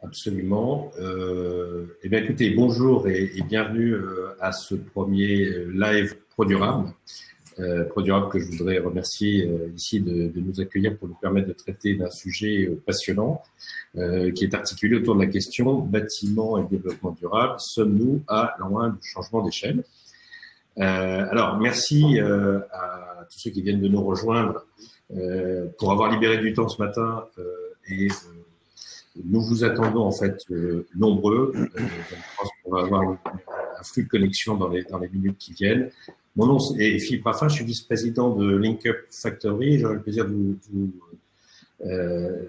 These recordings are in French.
Absolument. Eh bien, écoutez, bonjour et bienvenue à ce premier live ProDurable. ProDurable que je voudrais remercier ici de nous accueillir pour nous permettre de traiter d'un sujet passionnant qui est articulé autour de la question bâtiment et développement durable. Sommes-nous à loin du changement d'échelle? Alors, merci à tous ceux qui viennent de nous rejoindre pour avoir libéré du temps ce matin et nous vous attendons en fait nombreux. Je pense qu'on va avoir un flux de connexion dans les minutes qui viennent. Mon nom est Philippe Raffin, je suis vice-président de LinkUp Factory. J'aurai le plaisir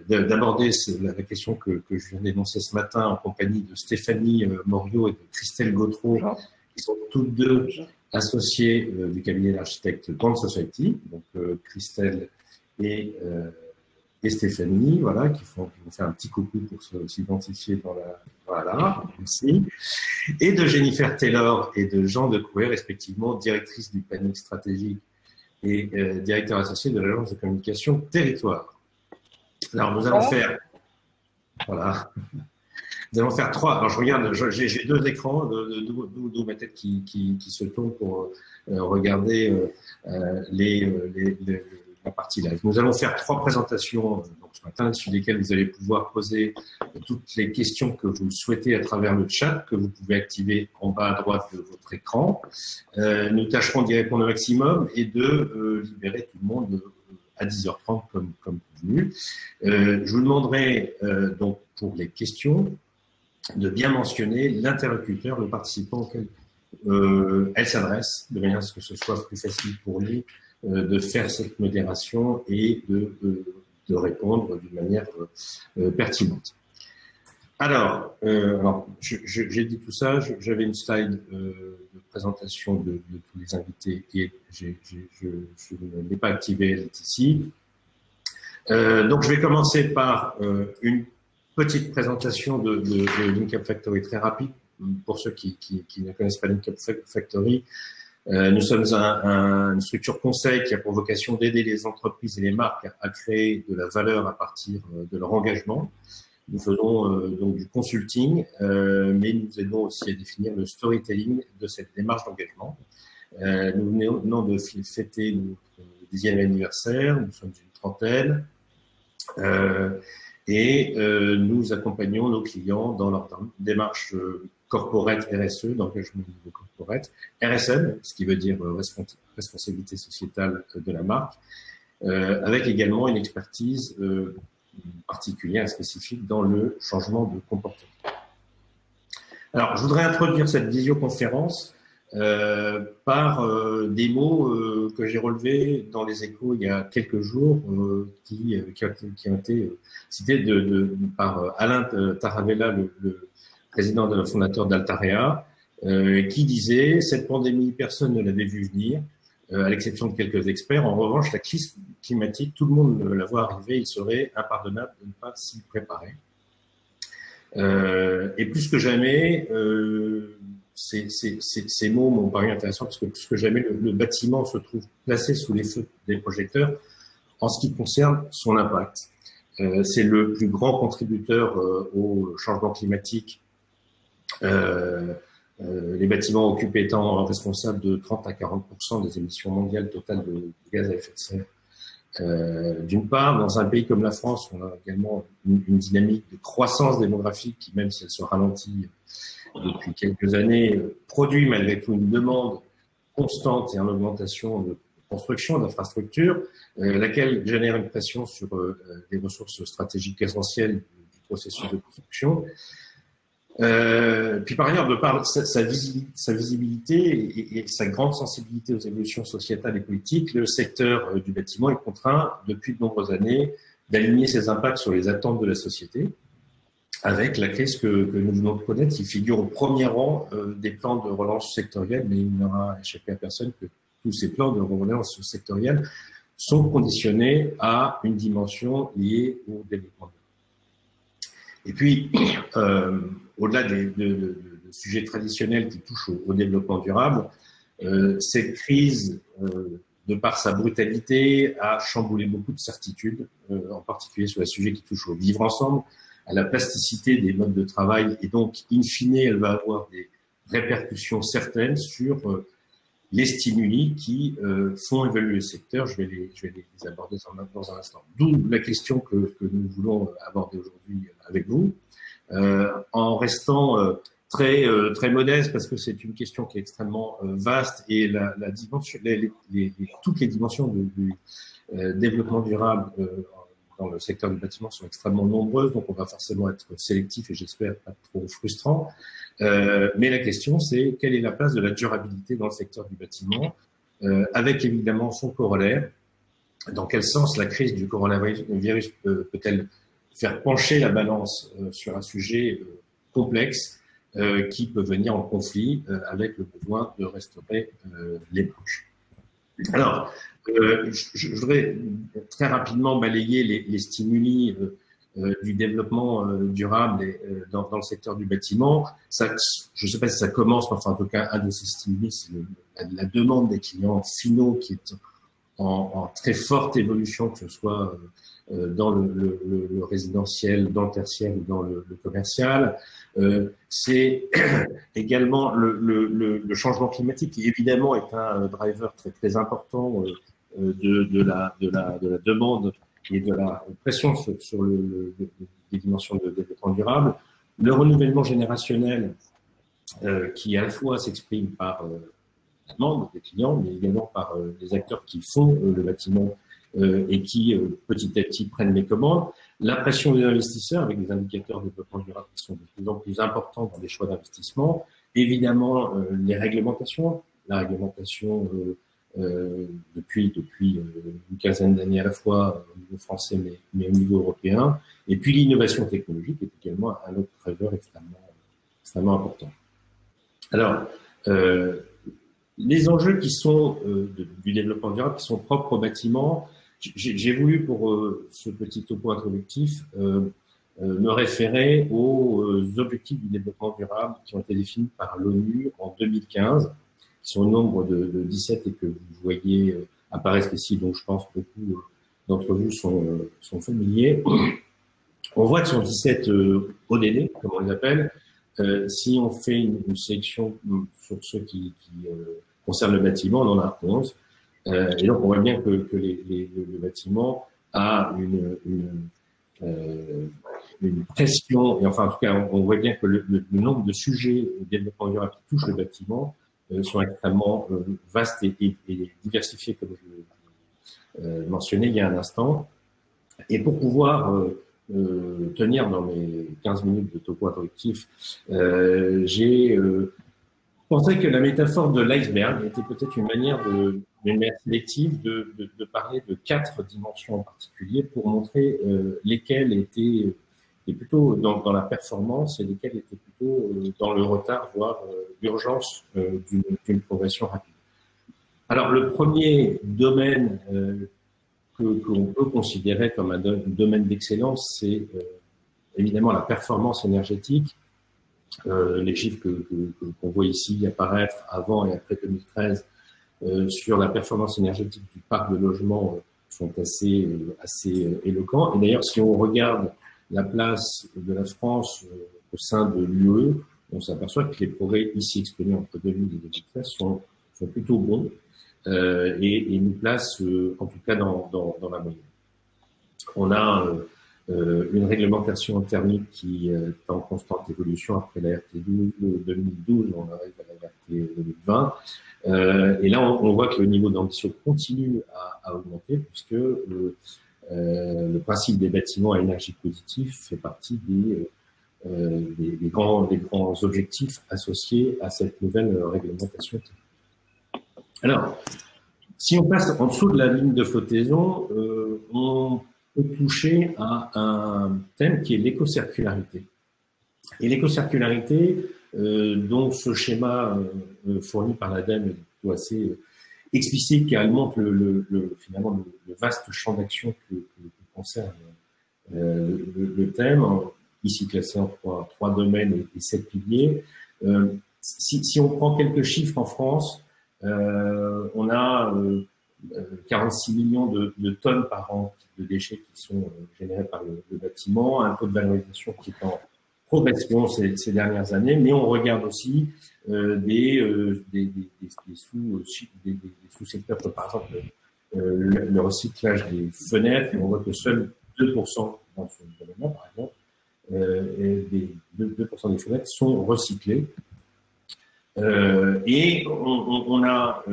d'aborder la question que je viens d'énoncer ce matin en compagnie de Stéphanie Moriot et de Christelle Gautreau, qui sont toutes deux associées du cabinet d'architectes Bond Society. Donc Christelle et Stéphanie, voilà, qui vont faire un petit coucou pour s'identifier dans la... Voilà, merci. Et de Jennifer Taylor et de Jean Decouet, respectivement directrice du planning stratégique et directeur associé de l'agence de communication Territoire. Alors, nous allons faire... Voilà. Nous allons faire trois... Alors, je regarde, j'ai deux écrans, d'où ma tête qui se tourne pour regarder la partie live. Nous allons faire trois présentations donc, ce matin, sur lesquelles vous allez pouvoir poser toutes les questions que vous souhaitez à travers le chat, que vous pouvez activer en bas à droite de votre écran. Nous tâcherons d'y répondre au maximum et de libérer tout le monde à 10h30 comme convenu. Je vous demanderai donc pour les questions de bien mentionner l'interlocuteur, le participant auquel elle s'adresse, de manière à ce que ce soit plus facile pour lui de faire cette modération et de répondre d'une manière pertinente. Alors j'ai dit tout ça, j'avais une slide de présentation de tous les invités et je ne l'ai pas activée, elle est ici. Donc je vais commencer par une petite présentation de LinkUp Factory très rapide pour ceux qui ne connaissent pas LinkUp Factory. Nous sommes une structure conseil qui a pour vocation d'aider les entreprises et les marques à créer de la valeur à partir de leur engagement. Nous faisons donc du consulting, mais nous aidons aussi à définir le storytelling de cette démarche d'engagement. Nous venons de fêter notre 10e anniversaire, nous sommes une trentaine, et nous accompagnons nos clients dans leur démarche corporate RSE, d'engagement au niveau corporate, RSM, ce qui veut dire responsabilité sociétale de la marque, avec également une expertise particulière et spécifique dans le changement de comportement. Alors, je voudrais introduire cette visioconférence par des mots que j'ai relevés dans les Échos il y a quelques jours, qui ont été cités par Alain Taravella, le président et fondateur d'Altarea, qui disait « Cette pandémie, personne ne l'avait vu venir, à l'exception de quelques experts. En revanche, la crise climatique, tout le monde la voit arriver, il serait impardonnable de ne pas s'y préparer. » Et plus que jamais, ces mots m'ont paru intéressants parce que plus que jamais, le bâtiment se trouve placé sous les feux des projecteurs en ce qui concerne son impact. C'est le plus grand contributeur au changement climatique. Les bâtiments occupés étant responsables de 30 à 40% des émissions mondiales totales de gaz à effet de serre. D'une part, dans un pays comme la France, on a également une dynamique de croissance démographique qui, même si elle se ralentit depuis quelques années, produit malgré tout une demande constante et en augmentation de construction d'infrastructures, laquelle génère une pression sur les ressources stratégiques essentielles du processus de construction. Puis par ailleurs, de par sa visibilité et sa grande sensibilité aux évolutions sociétales et politiques, le secteur du bâtiment est contraint depuis de nombreuses années d'aligner ses impacts sur les attentes de la société, avec la crise que nous venons de connaître, qui figure au premier rang des plans de relance sectorielle, mais il n'aura échappé à personne que tous ces plans de relance sectorielle sont conditionnés à une dimension liée au développement. Et puis, au-delà de sujets traditionnels qui touchent au développement durable, cette crise, de par sa brutalité, a chamboulé beaucoup de certitudes, en particulier sur les sujets qui touchent au vivre ensemble, à la plasticité des modes de travail et donc, in fine, elle va avoir des répercussions certaines sur les stimuli qui font évoluer le secteur. Je vais les aborder dans un instant. D'où la question que nous voulons aborder aujourd'hui avec vous, en restant très modeste, parce que c'est une question qui est extrêmement vaste et la dimension, toutes les dimensions du développement durable dans le secteur du bâtiment sont extrêmement nombreuses, donc on va forcément être sélectif et j'espère pas trop frustrant. Mais la question, c'est quelle est la place de la durabilité dans le secteur du bâtiment, avec évidemment son corollaire. Dans quel sens la crise du coronavirus peut-elle faire pencher la balance sur un sujet complexe qui peut venir en conflit avec le besoin de restaurer les branches. Alors, je voudrais très rapidement balayer les stimuli du développement durable dans le secteur du bâtiment. Ça, je ne sais pas si ça commence, mais enfin, en tout cas, un de ces stimuli, c'est la demande des clients finaux qui est en très forte évolution, que ce soit dans le résidentiel, dans le tertiaire ou dans le commercial. C'est également le changement climatique qui évidemment est un driver très important de la demande et de la pression sur les dimensions de développement durable. Le renouvellement générationnel qui à la fois s'exprime par la demande des clients, mais également par les acteurs qui font le bâtiment et qui petit à petit prennent les commandes. La pression des investisseurs avec des indicateurs de développement durable qui sont de plus en plus importants dans les choix d'investissement. Évidemment, les réglementations, la réglementation depuis une quinzaine d'années à la fois au niveau français mais au niveau européen. Et puis l'innovation technologique est également un autre driver extrêmement important. Alors, les enjeux qui sont du développement durable, qui sont propres au bâtiment, j'ai voulu pour ce petit topo introductif me référer aux objectifs du développement durable qui ont été définis par l'ONU en 2015, qui sont au nombre de 17 et que vous voyez apparaître ici, donc je pense beaucoup d'entre vous sont familiers. On voit que ce sont 17 ODD, comme on les appelle. Si on fait une sélection sur ceux qui concernent le bâtiment, on en a 11. Et donc, on voit bien que le bâtiment a une pression, et enfin, en tout cas, on voit bien que le nombre de sujets de développement durable qui touchent le bâtiment sont extrêmement vastes et diversifiés, comme je le mentionnais il y a un instant. Et pour pouvoir tenir dans mes 15 minutes de topo introductif, j'ai pensé que la métaphore de l'iceberg était peut-être une manière sélective de parler de 4 dimensions en particulier pour montrer lesquelles étaient plutôt dans la performance et lesquelles étaient plutôt dans le retard, voire l'urgence d'une progression rapide. Alors, le premier domaine qu'on peut considérer comme un domaine d'excellence, c'est évidemment la performance énergétique. Les chiffres qu'on voit ici apparaître avant et après 2013 sur la performance énergétique du parc de logements sont assez éloquents. Et d'ailleurs, si on regarde la place de la France au sein de l'UE, on s'aperçoit que les progrès ici exprimés entre 2000 et 2013 sont plutôt bons et nous placent en tout cas dans la moyenne. On a une réglementation thermique qui est en constante évolution après la RT 2012, on arrive à la RT 2020. Et là, on voit que le niveau d'ambition continue à augmenter puisque le principe des bâtiments à énergie positive fait partie des grands objectifs associés à cette nouvelle réglementation. Alors, si on passe en dessous de la ligne de flottaison, on peut toucher à un thème qui est l'éco-circularité. Et l'éco-circularité, dont ce schéma fourni par l'ADEME est plutôt assez explicite, car elle montre finalement le vaste champ d'action que concerne le thème, ici classé en trois domaines et 7 piliers. Si on prend quelques chiffres en France, on a 46 millions de tonnes par an de déchets qui sont générés par le bâtiment, un taux de valorisation qui est en progression ces dernières années, mais on regarde aussi des sous-secteurs comme par exemple le recyclage des fenêtres, et on voit que seuls 2% dans ce domaine-là, par exemple, des 2% des fenêtres sont recyclées. Et on a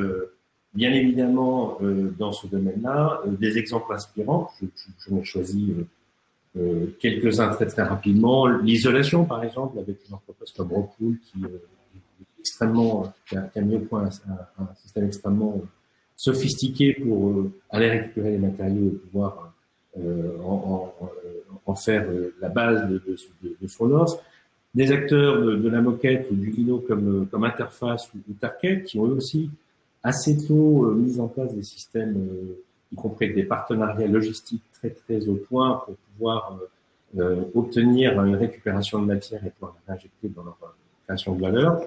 bien évidemment dans ce domaine-là des exemples inspirants. J'en ai choisi quelques-uns très rapidement. L'isolation, par exemple, avec une entreprise comme Rockwool qui a mis au point un système extrêmement sophistiqué pour aller récupérer les matériaux et pouvoir en faire la base de son offre. Des acteurs de la moquette ou du lino comme Interface ou Target qui ont eux aussi assez tôt mis en place des systèmes, y compris avec des partenariats logistiques très au point pour pouvoir obtenir une récupération de matière et pouvoir la réinjecter dans leur création de valeur.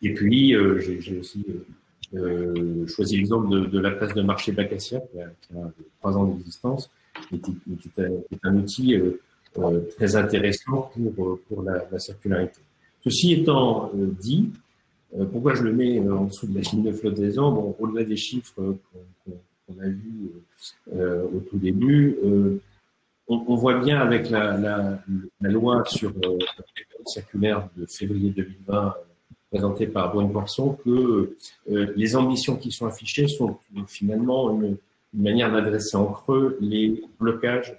Et puis, j'ai aussi choisi l'exemple de la place de marché Bacassia, qui a 3 ans d'existence, et qui est un outil très intéressant pour la circularité. Ceci étant dit, pourquoi je le mets en dessous de la ligne de flottaison? Bon, au-delà des chiffres qu'on a vus au tout début, on voit bien avec la loi sur l'économie circulaire de février 2020 présentée par Brune Poisson que les ambitions qui sont affichées sont finalement une manière d'adresser en creux les blocages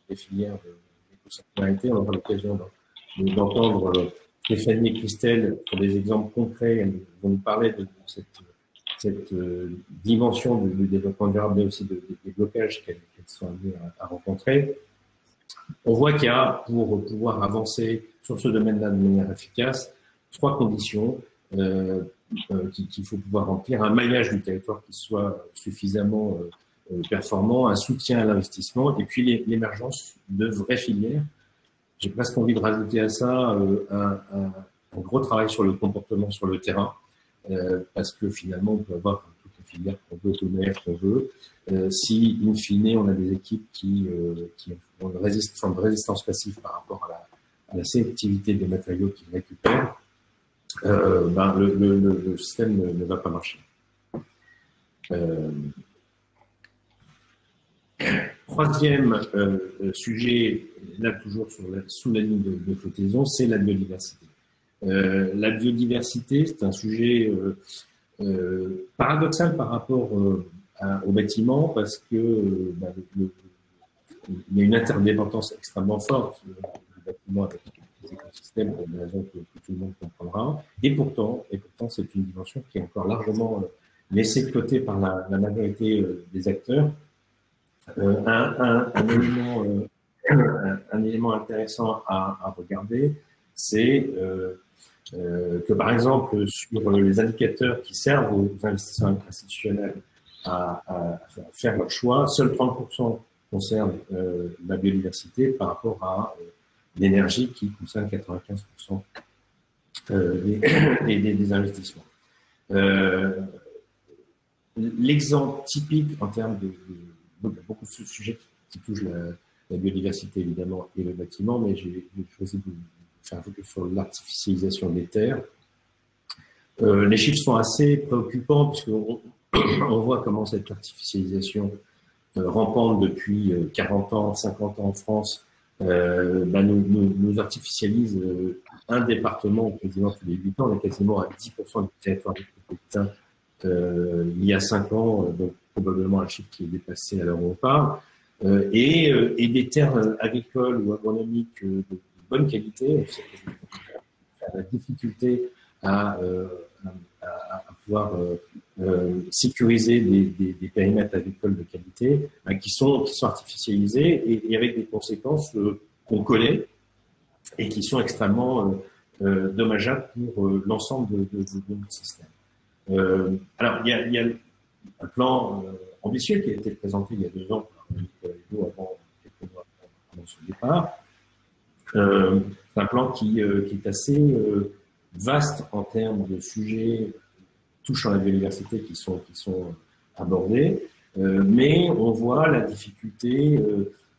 des filières d'éco-circularité. On aura l'occasion d'entendre Stéphanie et Christelle sur des exemples concrets. Elles vont nous parler de cette dimension du développement durable, mais aussi des blocages qu'elles sont amenées à rencontrer. On voit qu'il y a, pour pouvoir avancer sur ce domaine-là de manière efficace, 3 conditions qu'il faut pouvoir remplir. Un maillage du territoire qui soit suffisamment performant, un soutien à l'investissement, et puis l'émergence de vraies filières. J'ai presque envie de rajouter à ça un gros travail sur le comportement sur le terrain, parce que finalement, on peut avoir toutes les filières qu'on veut, tout le qu'on veut. Si, in fine, on a des équipes qui ont une résistance passive par rapport à la sélectivité des matériaux qu'ils récupèrent, le système ne va pas marcher. Troisième sujet, là toujours sous la ligne de flottaison, c'est la biodiversité. La biodiversité, c'est un sujet paradoxal par rapport au bâtiment parce que il y a une interdépendance extrêmement forte du bâtiment avec les écosystèmes pour des raisons que tout le monde comprendra. Et pourtant, c'est une dimension qui est encore largement laissée de côté par la majorité des acteurs. Un élément intéressant à regarder, c'est que par exemple sur les indicateurs qui servent aux investisseurs institutionnels à faire leur choix, seuls 30% concernent la biodiversité par rapport à l'énergie qui concerne 95% des investissements. L'exemple typique en termes il y a beaucoup de sujets qui touchent la biodiversité évidemment et le bâtiment, mais j'ai choisi de faire un focus sur l'artificialisation des terres. Les chiffres sont assez préoccupants puisqu'on voit comment cette artificialisation rampante depuis 40 ans, 50 ans en France nous artificialise un département quasiment tous les 8 ans. On est quasiment à 10% du territoire métropolitain il y a 5 ans, donc probablement un chiffre qui est dépassé à l'heure où on parle, et des terres agricoles ou agronomiques de bonne qualité. La difficulté à pouvoir sécuriser des périmètres agricoles de qualité qui sont artificialisés et avec des conséquences qu'on connaît et qui sont extrêmement dommageables pour l'ensemble de notre système. Alors, il y a un plan ambitieux qui a été présenté il y a 2 ans par Nicolas Hulot avant son départ. C'est un plan qui est assez vaste en termes de sujets touchant la biodiversité qui sont abordé, mais on voit la difficulté,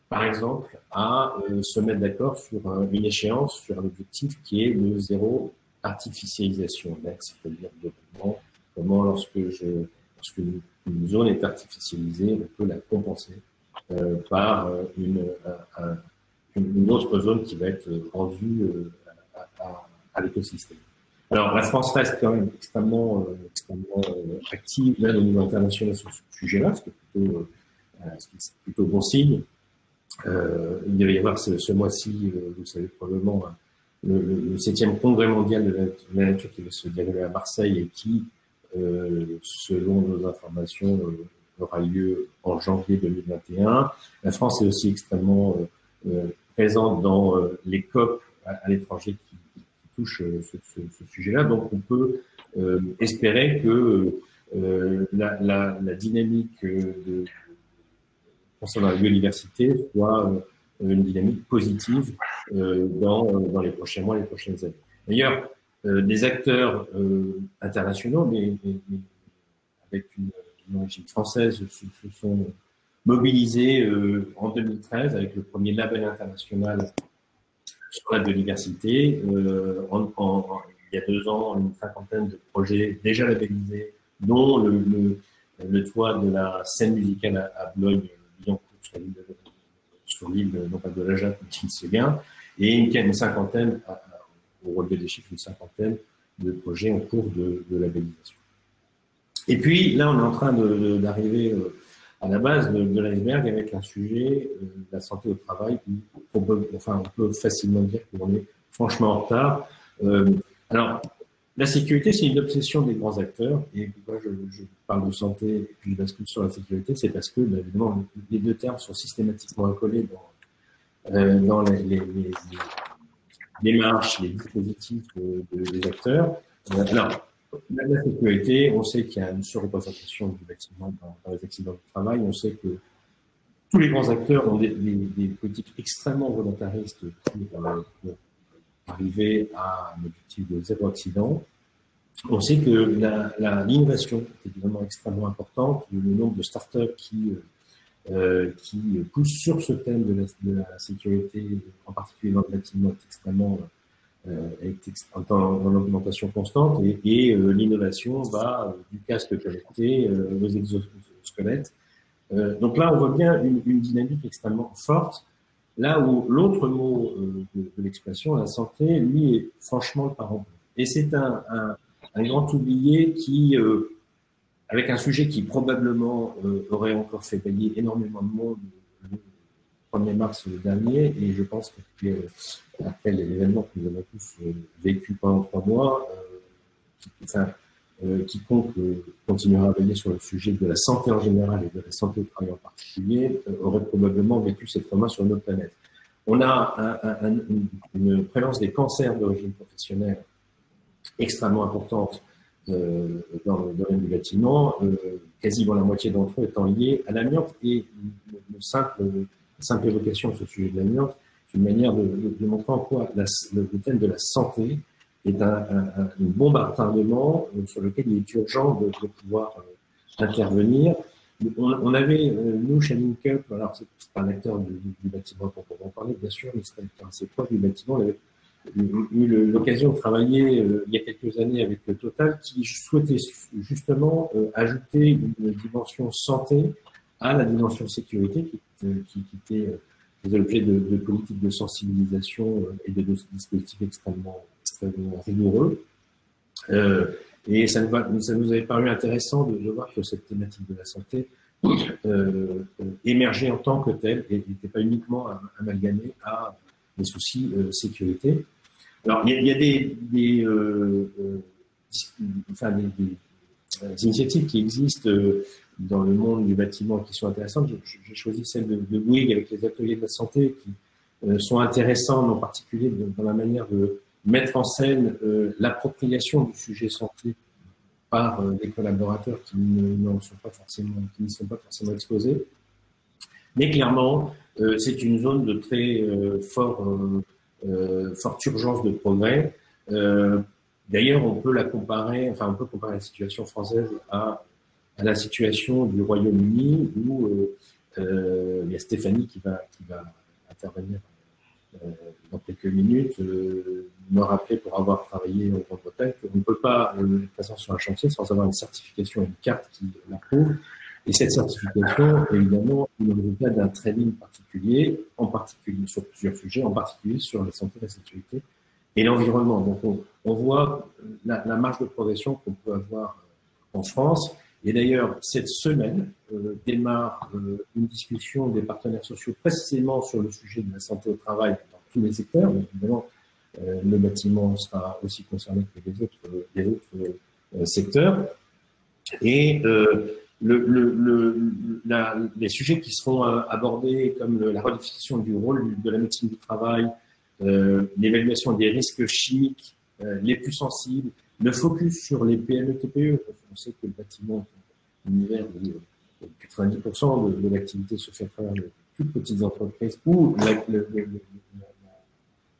par exemple, à se mettre d'accord sur une échéance, sur un objectif qui est le zéro artificialisation net, c'est-à-dire comment lorsque une zone est artificialisée, on peut la compenser par une autre zone qui va être rendue à l'écosystème. Alors, la France reste quand même extrêmement active là, au niveau international sur ce sujet-là, ce qui est plutôt bon signe. Il va y avoir ce mois-ci, vous savez probablement, le 7e congrès mondial de la nature qui va se dérouler à Marseille et qui, selon nos informations, aura lieu en janvier 2021. La France est aussi extrêmement présente dans les COP à l'étranger qui touchent ce sujet-là. Donc, on peut espérer que la dynamique concernant la biodiversité soit une dynamique positive dans les prochains mois, les prochaines années. D'ailleurs, des acteurs internationaux, mais avec une origine française, se sont mobilisés en 2013 avec le premier label international sur la biodiversité. Il y a 2 ans, une cinquantaine de projets déjà labellisés, dont le toit de la scène musicale à Boulogne-Billancourt sur l'île, non pas de la Jatte, mais de Seguin, et une cinquantaine, au relevé des chiffres, une cinquantaine de projets en cours de labellisation. Et puis, là, on est en train d'arriver à la base de l'iceberg avec un sujet de la santé au travail où on peut facilement dire qu'on est franchement en retard. Alors, la sécurité, c'est une obsession des grands acteurs. Et pourquoi je parle de santé et puis je bascule sur la sécurité, c'est parce que, évidemment, les 2 termes sont systématiquement accolés dans les démarches, les dispositifs des acteurs. Alors, la sécurité, on sait qu'il y a une surreprésentation du bâtiment dans les accidents du travail. On sait que tous les grands acteurs ont des politiques extrêmement volontaristes pour arriver à un objectif de 0 accident. On sait que l'innovation est évidemment extrêmement importante. Le nombre de startups qui poussent sur ce thème de la sécurité, en particulier dans le bâtiment, est extrêmement dans l'augmentation constante et l'innovation va du casque connecté aux exosquelettes. Donc là, on voit bien une dynamique extrêmement forte. Là où l'autre mot de l'expression, la santé, lui, est franchement le parent. Et c'est un grand oublié qui, avec un sujet qui probablement aurait encore fait payer énormément de monde le 1er mars dernier, et je pense qu'après l'événement que nous avons tous vécu pendant 3 mois, quiconque continuera à veiller sur le sujet de la santé en général et de la santé au travail en particulier aurait probablement vécu cette trauma sur notre planète. On a une prévalence des cancers d'origine professionnelle extrêmement importante dans le domaine du bâtiment, quasiment la moitié d'entre eux étant liés à l'amiante, et la simple évocation de ce sujet de l'amiante, c'est une manière de montrer en quoi le thème de la santé est une bombe à retardement sur lequel il est urgent de pouvoir intervenir. On avait, nous, chez Linkup, alors c'est pas un acteur du bâtiment qu'on peut en parler, bien sûr, mais c'est un acteur assez proche du bâtiment. On avait eu l'occasion de travailler il y a quelques années avec le Total, qui souhaitait justement ajouter une dimension santé à la dimension sécurité, qui faisait l'objet de politiques de sensibilisation et de dispositifs extrêmement rigoureux. Et ça nous avait paru intéressant de voir que cette thématique de la santé émergeait en tant que telle et n'était pas uniquement amalgamée à des soucis sécurité. Alors, il y a des initiatives qui existent dans le monde du bâtiment qui sont intéressantes. J'ai choisi celle de Bouygues avec les ateliers de la santé qui sont intéressants, en particulier dans la manière de mettre en scène l'appropriation du sujet santé par des collaborateurs qui ne sont pas forcément exposés. Mais clairement, c'est une zone de très forte urgence de progrès. D'ailleurs, on peut comparer la situation française à à la situation du Royaume-Uni où il y a Stéphanie qui va intervenir dans quelques minutes, me rappeler pour avoir travaillé en Grande-Bretagne qu'on ne peut pas être présent sur un chantier sans avoir une certification et une carte qui l'approuve. Et cette certification, évidemment, est le résultat d'un training particulier, en particulier sur plusieurs sujets, en particulier sur la santé, la sécurité et l'environnement. Donc, on voit la marge de progression qu'on peut avoir en France. Et d'ailleurs, cette semaine démarre une discussion des partenaires sociaux précisément sur le sujet de la santé au travail dans tous les secteurs. Mais évidemment, le bâtiment sera aussi concerné que les autres secteurs. Et les sujets qui seront abordés, comme la redéfinition du rôle de la médecine du travail, l'évaluation des risques chimiques les plus sensibles, le focus sur les PME-TPE. On sait que le bâtiment est un univers où 90% de l'activité se fait à travers de toutes petites entreprises, ou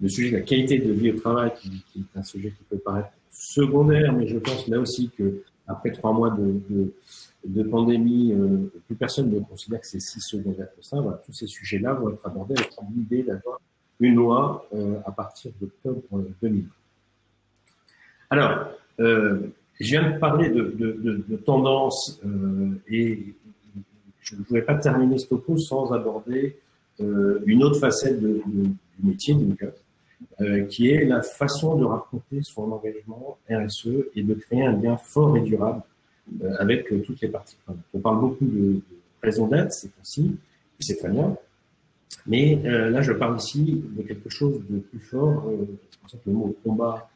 le sujet de la qualité de vie au travail, qui est un sujet qui peut paraître secondaire, mais je pense là aussi que après 3 mois de pandémie, plus personne ne considère que c'est si secondaire que ça. Voilà, tous ces sujets-là vont être abordés avec l'idée d'avoir une loi à partir d'octobre 2020. Alors, je viens de parler de tendances et je ne voulais pas terminer ce topo sans aborder une autre facette du métier du cœur, qui est la façon de raconter son engagement RSE et de créer un lien fort et durable avec toutes les parties prenantes. On parle beaucoup de raison d'être ces temps-ci, c'est très bien, mais là je parle ici de quelque chose de plus fort. C'est pour ça que le mot combat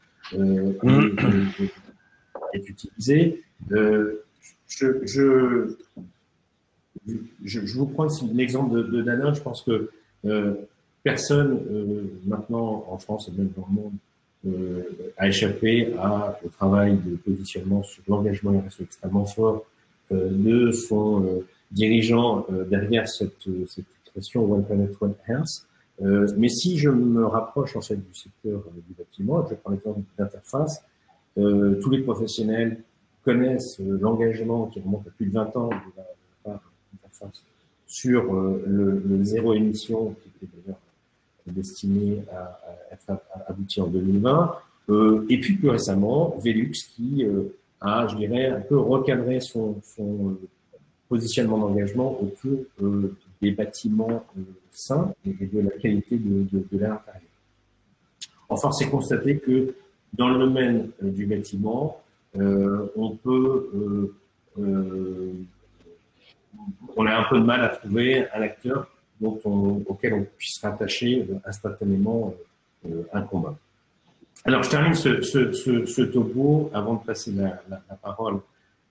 est utilisé. Je vous prends ici l'exemple de Dana. Je pense que personne maintenant en France et même dans le monde a échappé au travail de positionnement sur l'engagement RSE extrêmement fort de son dirigeant derrière cette expression One Planet, One Health. Mais si je me rapproche en fait du secteur du bâtiment, je prends l'exemple d'Interface, tous les professionnels connaissent l'engagement qui remonte à plus de 20 ans de la part d'Interface sur le zéro émission qui était d'ailleurs destiné à être abouti en 2020. Et puis plus récemment, Velux qui a, je dirais, un peu recadré son positionnement d'engagement autour des bâtiments sains et de la qualité de l'air intérieur. Enfin, c'est constaté que dans le domaine du bâtiment, on a un peu de mal à trouver un acteur auquel on puisse rattacher instantanément un combat. Alors, je termine ce topo avant de passer la parole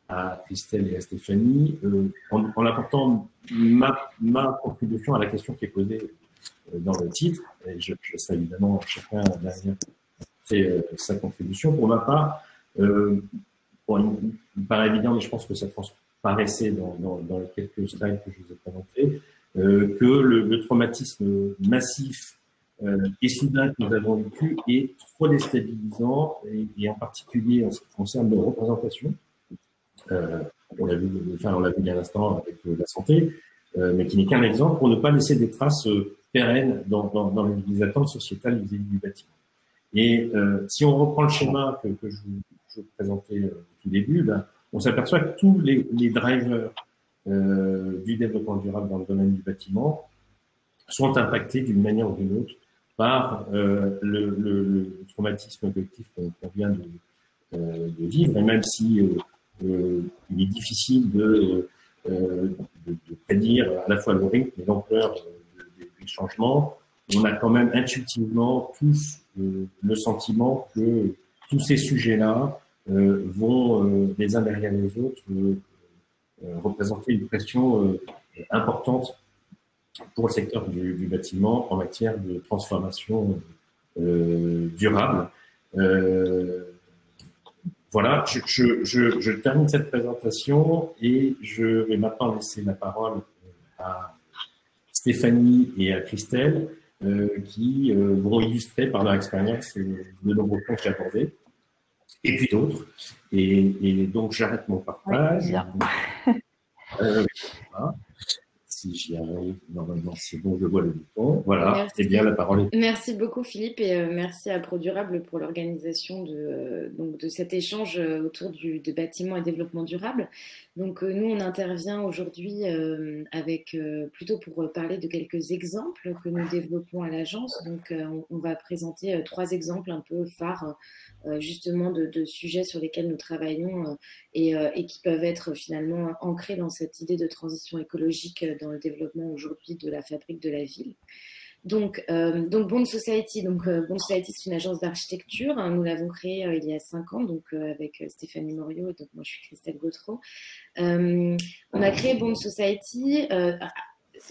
à Christelle et à Stéphanie, en apportant ma contribution à la question qui est posée dans le titre. Et je serai évidemment chacun derrière sa contribution. Pour ma part, il me paraît évident, mais je pense que ça transparaissait dans les quelques slides que je vous ai présentés, que le traumatisme massif et soudain que nous avons vécu est trop déstabilisant, et en particulier en ce qui concerne nos représentations. On l'a vu il y a un instant avec la santé, mais qui n'est qu'un exemple pour ne pas laisser des traces pérennes dans les attentes sociétales vis-à-vis du bâtiment. Et si on reprend le schéma que je vous présentais au tout début, on s'aperçoit que tous les drivers du développement durable dans le domaine du bâtiment sont impactés d'une manière ou d'une autre par le traumatisme collectif qu'on vient de vivre. Et même si il est difficile de prédire à la fois le rythme et l'ampleur des changements, on a quand même intuitivement tous le sentiment que tous ces sujets-là vont les uns derrière les autres représenter une pression importante pour le secteur du bâtiment en matière de transformation durable. Voilà, je termine cette présentation et je vais maintenant laisser la parole à Stéphanie et à Christelle qui vont illustrer par leur expérience de nombreux points que j'ai abordés. et puis d'autres. Et donc, j'arrête mon partage. Ouais, bien. Voilà. Si j'y arrive, normalement, c'est bon, je vois le bouton. Voilà. Merci. Eh bien, la parole est... Merci beaucoup, Philippe, et merci à ProDurable pour l'organisation donc de cet échange autour de bâtiments et développement durable. Donc, nous, on intervient aujourd'hui plutôt pour parler de quelques exemples que nous développons à l'agence. Donc, on va présenter 3 exemples un peu phares, justement, de sujets sur lesquels nous travaillons et qui peuvent être finalement ancrés dans cette idée de transition écologique dans le développement aujourd'hui de la fabrique de la ville. Donc Bond Society. Bond Society, c'est une agence d'architecture. Nous l'avons créée il y a 5 ans, avec Stéphanie Morio, et donc moi je suis Christelle Gautreau. On a créé Bond Society.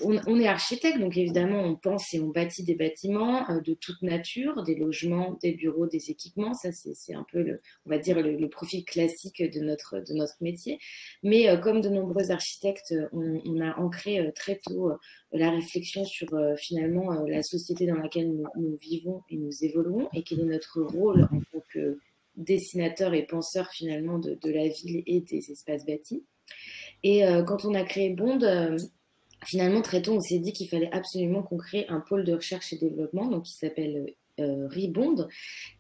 On est architecte, donc évidemment, on pense et on bâtit des bâtiments de toute nature, des logements, des bureaux, des équipements. Ça, c'est un peu, on va dire, le profil classique de notre métier. Mais comme de nombreux architectes, on a ancré très tôt la réflexion sur finalement la société dans laquelle nous vivons et nous évoluons, et quel est notre rôle en tant que dessinateur et penseur finalement de la ville et des espaces bâtis. Et quand on a créé Bond, finalement, très tôt, on s'est dit qu'il fallait absolument qu'on crée un pôle de recherche et développement, donc qui s'appelle Rebond.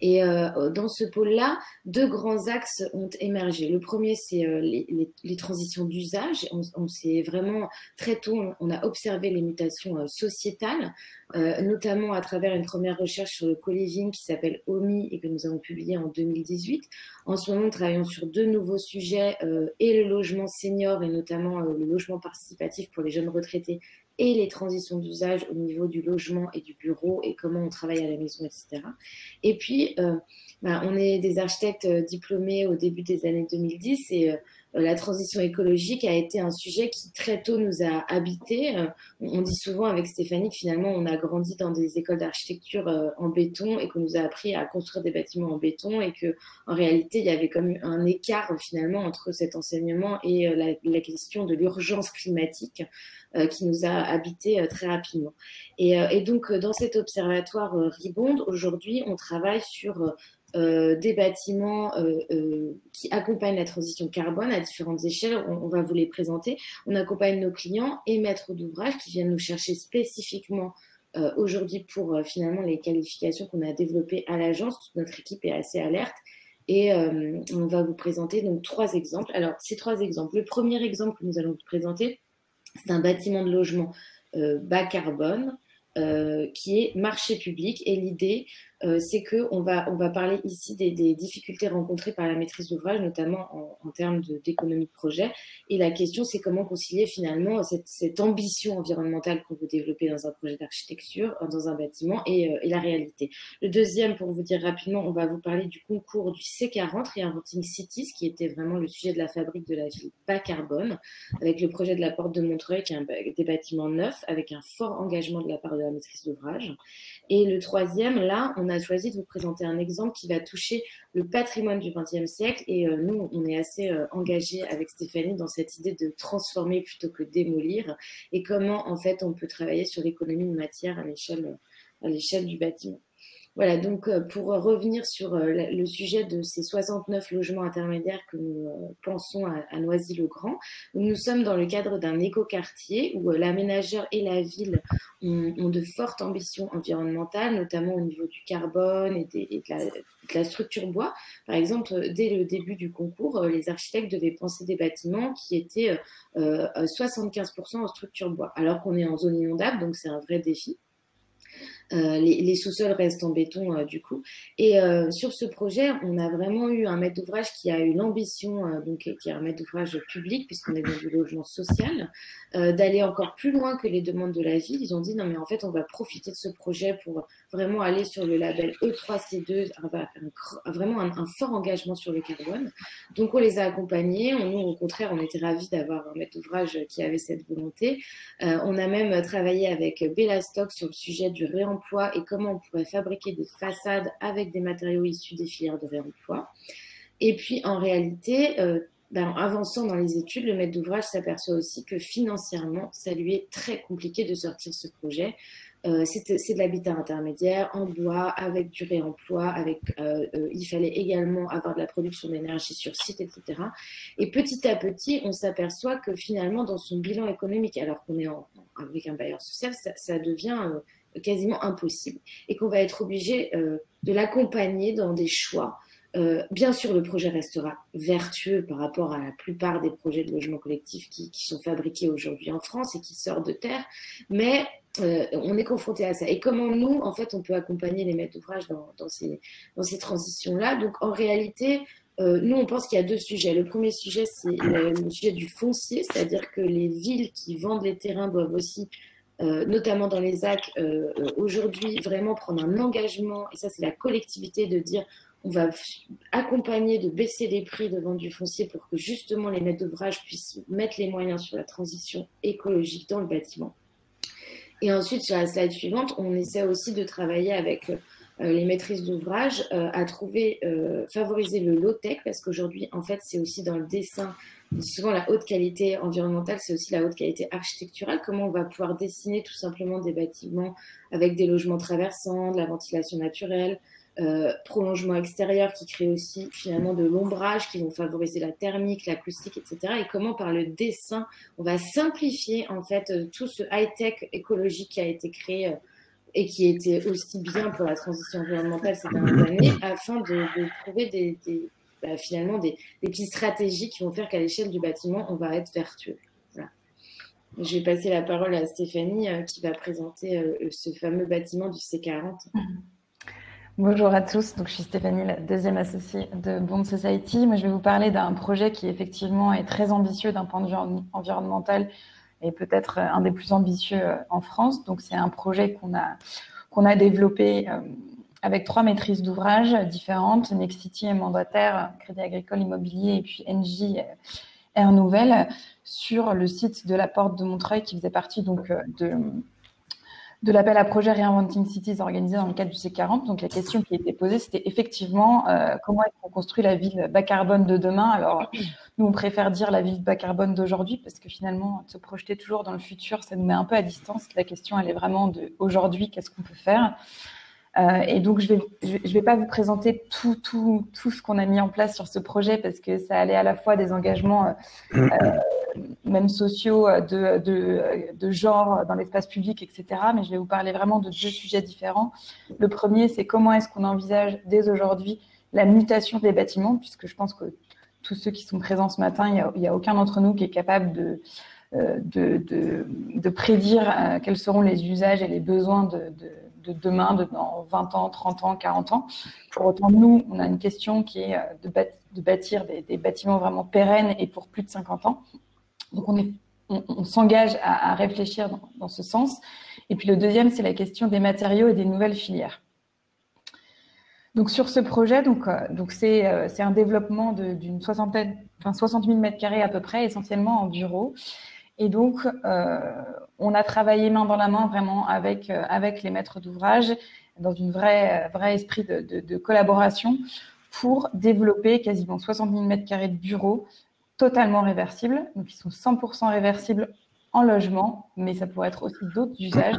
Et dans ce pôle-là, 2 grands axes ont émergé. Le premier, c'est les transitions d'usage. On s'est vraiment, très tôt, on a observé les mutations sociétales, notamment à travers une première recherche sur le co-living qui s'appelle OMI et que nous avons publié en 2018. En ce moment, nous travaillons sur 2 nouveaux sujets, et le logement senior, et notamment le logement participatif pour les jeunes retraités, et les transitions d'usage au niveau du logement et du bureau, et comment on travaille à la maison, etc. Et puis, on est des architectes diplômés au début des années 2010, et la transition écologique a été un sujet qui très tôt nous a habités. On dit souvent avec Stéphanie que finalement on a grandi dans des écoles d'architecture en béton, et qu'on nous a appris à construire des bâtiments en béton, et que en réalité il y avait comme un écart finalement entre cet enseignement et la question de l'urgence climatique qui nous a habités très rapidement. Et donc dans cet observatoire Rebond, aujourd'hui on travaille sur des bâtiments qui accompagnent la transition carbone à différentes échelles. On va vous les présenter. On accompagne nos clients et maîtres d'ouvrage qui viennent nous chercher spécifiquement aujourd'hui pour finalement les qualifications qu'on a développées à l'agence. Toute notre équipe est assez alerte. Et on va vous présenter donc 3 exemples. Alors, ces 3 exemples. Le premier exemple que nous allons vous présenter, c'est un bâtiment de logement bas carbone, qui est marché public. Et l'idée, c'est qu'on va parler ici des difficultés rencontrées par la maîtrise d'ouvrage, notamment en termes d'économie de projet. Et la question, c'est comment concilier finalement cette ambition environnementale qu'on veut développer dans un projet d'architecture, dans un bâtiment, et la réalité. Le deuxième, pour vous dire rapidement, on va vous parler du concours du C40, Reinventing Cities, qui était vraiment le sujet de la fabrique de la ville bas carbone, avec le projet de la Porte de Montreuil, qui est des bâtiments neufs, avec un fort engagement de la part de la maîtrise d'ouvrage. Et le troisième, là, on a choisi de vous présenter un exemple qui va toucher le patrimoine du XXe siècle. Et nous, on est assez engagés avec Stéphanie dans cette idée de transformer plutôt que démolir, et comment, en fait, on peut travailler sur l'économie de matière à l'échelle du bâtiment. Voilà, donc pour revenir sur le sujet de ces 69 logements intermédiaires que nous pensons à Noisy-le-Grand, nous sommes dans le cadre d'un écoquartier où l'aménageur et la ville ont de fortes ambitions environnementales, notamment au niveau du carbone et de la structure bois. Par exemple, dès le début du concours, les architectes devaient penser des bâtiments qui étaient 75% en structure bois, alors qu'on est en zone inondable, donc c'est un vrai défi. Les sous-sols restent en béton du coup. Et sur ce projet, on a vraiment eu un maître d'ouvrage qui a eu l'ambition, qui est un maître d'ouvrage public, puisqu'on est dans du logement social, d'aller encore plus loin que les demandes de la ville. Ils ont dit non mais en fait on va profiter de ce projet pour vraiment aller sur le label E3C2, vraiment un fort engagement sur le carbone. Donc on les a accompagnés. Nous au contraire on était ravis d'avoir un maître d'ouvrage qui avait cette volonté. On a même travaillé avec Bellastock sur le sujet du réemploi et comment on pourrait fabriquer des façades avec des matériaux issus des filières de réemploi. Et puis en réalité, en avançant dans les études, le maître d'ouvrage s'aperçoit aussi que financièrement, ça lui est très compliqué de sortir ce projet. C'est de l'habitat intermédiaire, en bois, avec du réemploi, il fallait également avoir de la production d'énergie sur site, etc. Et petit à petit, on s'aperçoit que finalement, dans son bilan économique, alors qu'on est avec un bailleur social, ça devient quasiment impossible. Et qu'on va être obligé de l'accompagner dans des choix. Bien sûr, le projet restera vertueux par rapport à la plupart des projets de logement collectif qui sont fabriqués aujourd'hui en France et qui sortent de terre, mais on est confronté à ça. Et comment nous, en fait, on peut accompagner les maîtres d'ouvrage dans ces transitions-là. Donc, en réalité, nous, on pense qu'il y a deux sujets. Le premier sujet, c'est le sujet du foncier, c'est-à-dire que les villes qui vendent les terrains doivent aussi notamment dans les ZAC, aujourd'hui, vraiment prendre un engagement, et ça, c'est la collectivité, de dire on va accompagner, de baisser les prix de vente du foncier pour que justement les maîtres d'ouvrage puissent mettre les moyens sur la transition écologique dans le bâtiment. Et ensuite, sur la slide suivante, on essaie aussi de travailler avec les maîtrises d'ouvrage à favoriser le low-tech, parce qu'aujourd'hui, en fait, c'est aussi dans le dessin. Souvent, la haute qualité environnementale, c'est aussi la haute qualité architecturale. Comment on va pouvoir dessiner tout simplement des bâtiments avec des logements traversants, de la ventilation naturelle, prolongement extérieur qui crée aussi finalement de l'ombrage, qui vont favoriser la thermique, l'acoustique, etc. Et comment par le dessin, on va simplifier en fait tout ce high-tech écologique qui a été créé et qui était aussi bien pour la transition environnementale ces dernières années, afin de trouver finalement des petites stratégies qui vont faire qu'à l'échelle du bâtiment, on va être vertueux. Voilà. Je vais passer la parole à Stéphanie qui va présenter ce fameux bâtiment du C40. Bonjour à tous, donc je suis Stéphanie, la deuxième associée de Bond Society. Moi, je vais vous parler d'un projet qui effectivement est très ambitieux d'un point de vue environnemental et peut-être un des plus ambitieux en France. Donc c'est un projet qu'on a développé avec 3 maîtrises d'ouvrage différentes, Nexity est mandataire, Crédit Agricole Immobilier et puis NJ Air Nouvelle, sur le site de la Porte de Montreuil qui faisait partie donc de l'appel à projet Reinventing Cities organisé dans le cadre du C40. Donc la question qui a été posée, c'était effectivement comment est-ce qu'on construit la ville bas carbone de demain. Alors nous, on préfère dire la ville bas carbone d'aujourd'hui parce que finalement, se projeter toujours dans le futur, ça nous met un peu à distance. La question, elle est vraiment de aujourd'hui, qu'est-ce qu'on peut faire. Et donc, je vais pas vous présenter tout ce qu'on a mis en place sur ce projet parce que ça allait à la fois des engagements même sociaux, de genre dans l'espace public, etc. Mais je vais vous parler vraiment de 2 sujets différents. Le premier, c'est comment est-ce qu'on envisage dès aujourd'hui la mutation des bâtiments, puisque je pense que tous ceux qui sont présents ce matin, il y a aucun d'entre nous qui est capable de prédire quels seront les usages et les besoins de demain, dans 20 ans, 30 ans, 40 ans. Pour autant, nous, on a une question qui est de bâtir des bâtiments vraiment pérennes et pour plus de 50 ans. Donc, on s'engage à réfléchir dans ce sens. Et puis, le deuxième, c'est la question des matériaux et des nouvelles filières. Donc, sur ce projet, c'est un développement d'une 60 000 mètres carrés à peu près, essentiellement en bureaux. Et donc, on a travaillé main dans la main vraiment avec les maîtres d'ouvrage dans une vraie esprit de collaboration pour développer quasiment 60 000 mètres carrés de bureaux totalement réversibles. Donc, ils sont 100% réversibles en logement, mais ça pourrait être aussi d'autres usages.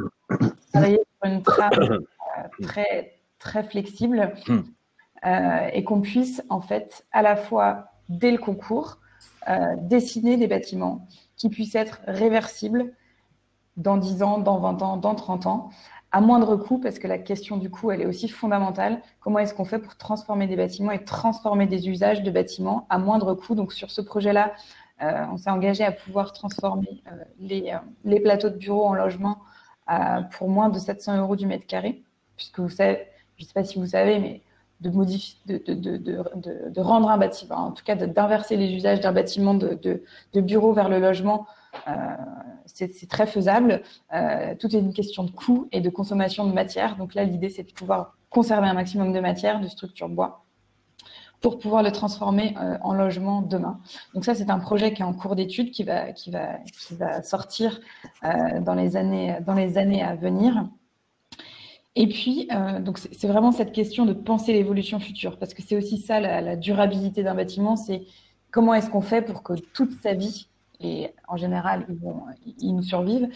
Travailler sur une trame très, très flexible et qu'on puisse en fait à la fois dès le concours dessiner des bâtiments qui puissent être réversibles dans 10 ans, dans 20 ans, dans 30 ans, à moindre coût, parce que la question du coût, elle est aussi fondamentale. Comment est-ce qu'on fait pour transformer des bâtiments et transformer des usages de bâtiments à moindre coût? Donc, sur ce projet-là, on s'est engagé à pouvoir transformer les plateaux de bureaux en logement pour moins de 700 € du mètre carré, puisque vous savez, je ne sais pas si vous savez, mais de rendre un bâtiment, en tout cas d'inverser les usages d'un bâtiment de bureau vers le logement, c'est très faisable. Tout est une question de coût et de consommation de matière. Donc là, l'idée, c'est de pouvoir conserver un maximum de matière, de structure bois, pour pouvoir le transformer en logement demain. Donc ça, c'est un projet qui est en cours d'étude, qui va sortir dans les années à venir. Et puis, donc c'est vraiment cette question de penser l'évolution future, parce que c'est aussi ça la durabilité d'un bâtiment, c'est comment est-ce qu'on fait pour que toute sa vie, et en général, ils nous survivent.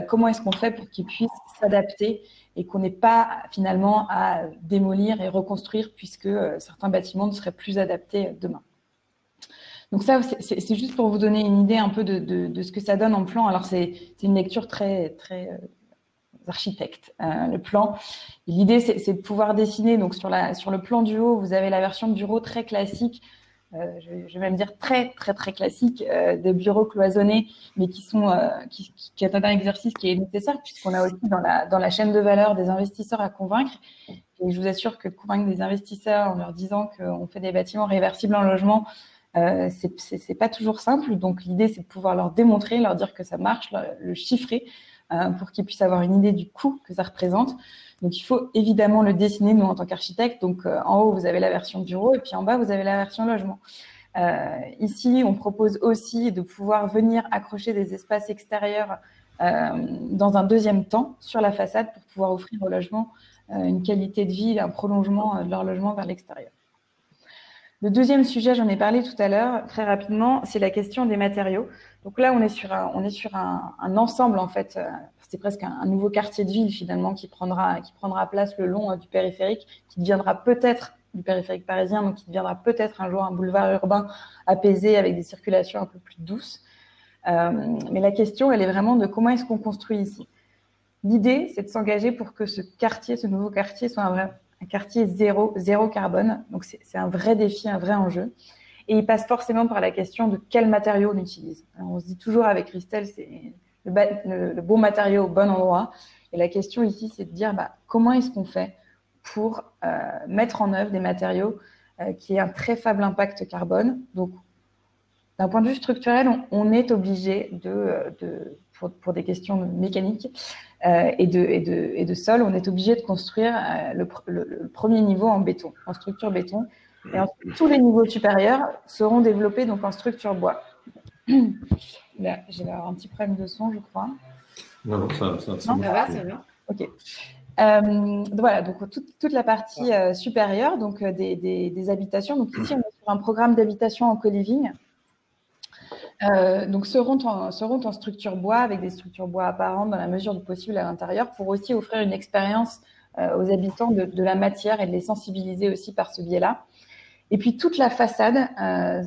Comment est-ce qu'on fait pour qu'ils puissent s'adapter et qu'on n'ait pas finalement à démolir et reconstruire puisque certains bâtiments ne seraient plus adaptés demain. Donc ça, c'est juste pour vous donner une idée un peu de ce que ça donne en plan. Alors, c'est une lecture très architecte, le plan. L'idée, c'est de pouvoir dessiner. Donc, sur le plan du haut, vous avez la version de bureau très classique, je vais même dire très classique, de bureaux cloisonnés, mais qui est un exercice qui est nécessaire puisqu'on a aussi dans la chaîne de valeur des investisseurs à convaincre. Et je vous assure que convaincre des investisseurs en leur disant qu'on fait des bâtiments réversibles en logement, c'est pas toujours simple. Donc, l'idée, c'est de pouvoir leur démontrer, leur dire que ça marche, le chiffrer, pour qu'ils puissent avoir une idée du coût que ça représente. Donc, il faut évidemment le dessiner, nous, en tant qu'architectes. Donc, en haut, vous avez la version bureau et puis en bas, vous avez la version logement. Ici, on propose aussi de pouvoir venir accrocher des espaces extérieurs dans un deuxième temps sur la façade pour pouvoir offrir au logement une qualité de vie, un prolongement de leur logement vers l'extérieur. Le deuxième sujet, j'en ai parlé tout à l'heure, très rapidement, c'est la question des matériaux. Donc là, on est sur un ensemble, en fait. C'est presque un nouveau quartier de ville, finalement, qui prendra place le long du périphérique, qui deviendra peut-être du périphérique parisien, donc qui deviendra peut-être un jour un boulevard urbain apaisé avec des circulations un peu plus douces. Mais la question, elle est vraiment de comment est-ce qu'on construit ici. L'idée, c'est de s'engager pour que ce nouveau quartier soit un quartier zéro carbone. Donc, c'est un vrai défi, un vrai enjeu. Et il passe forcément par la question de quel matériau on utilise. Alors, on se dit toujours avec Christelle, c'est le bon matériau au bon endroit. Et la question ici, c'est de dire comment est-ce qu'on fait pour mettre en œuvre des matériaux qui aient un très faible impact carbone. Donc, d'un point de vue structurel, on est obligé pour des questions mécaniques et de sol, on est obligé de construire le premier niveau en béton, en structure béton. Et ensuite, tous les niveaux supérieurs seront développés donc en structure bois. Là, j'ai un petit problème de son, je crois. Non, ça va. Ok. Voilà, donc toute la partie supérieure, donc des habitations. Donc ici, on est sur un programme d'habitation en co-living. Donc seront en structure bois avec des structures bois apparentes dans la mesure du possible à l'intérieur pour aussi offrir une expérience aux habitants de la matière et de les sensibiliser aussi par ce biais-là. Et puis toute la façade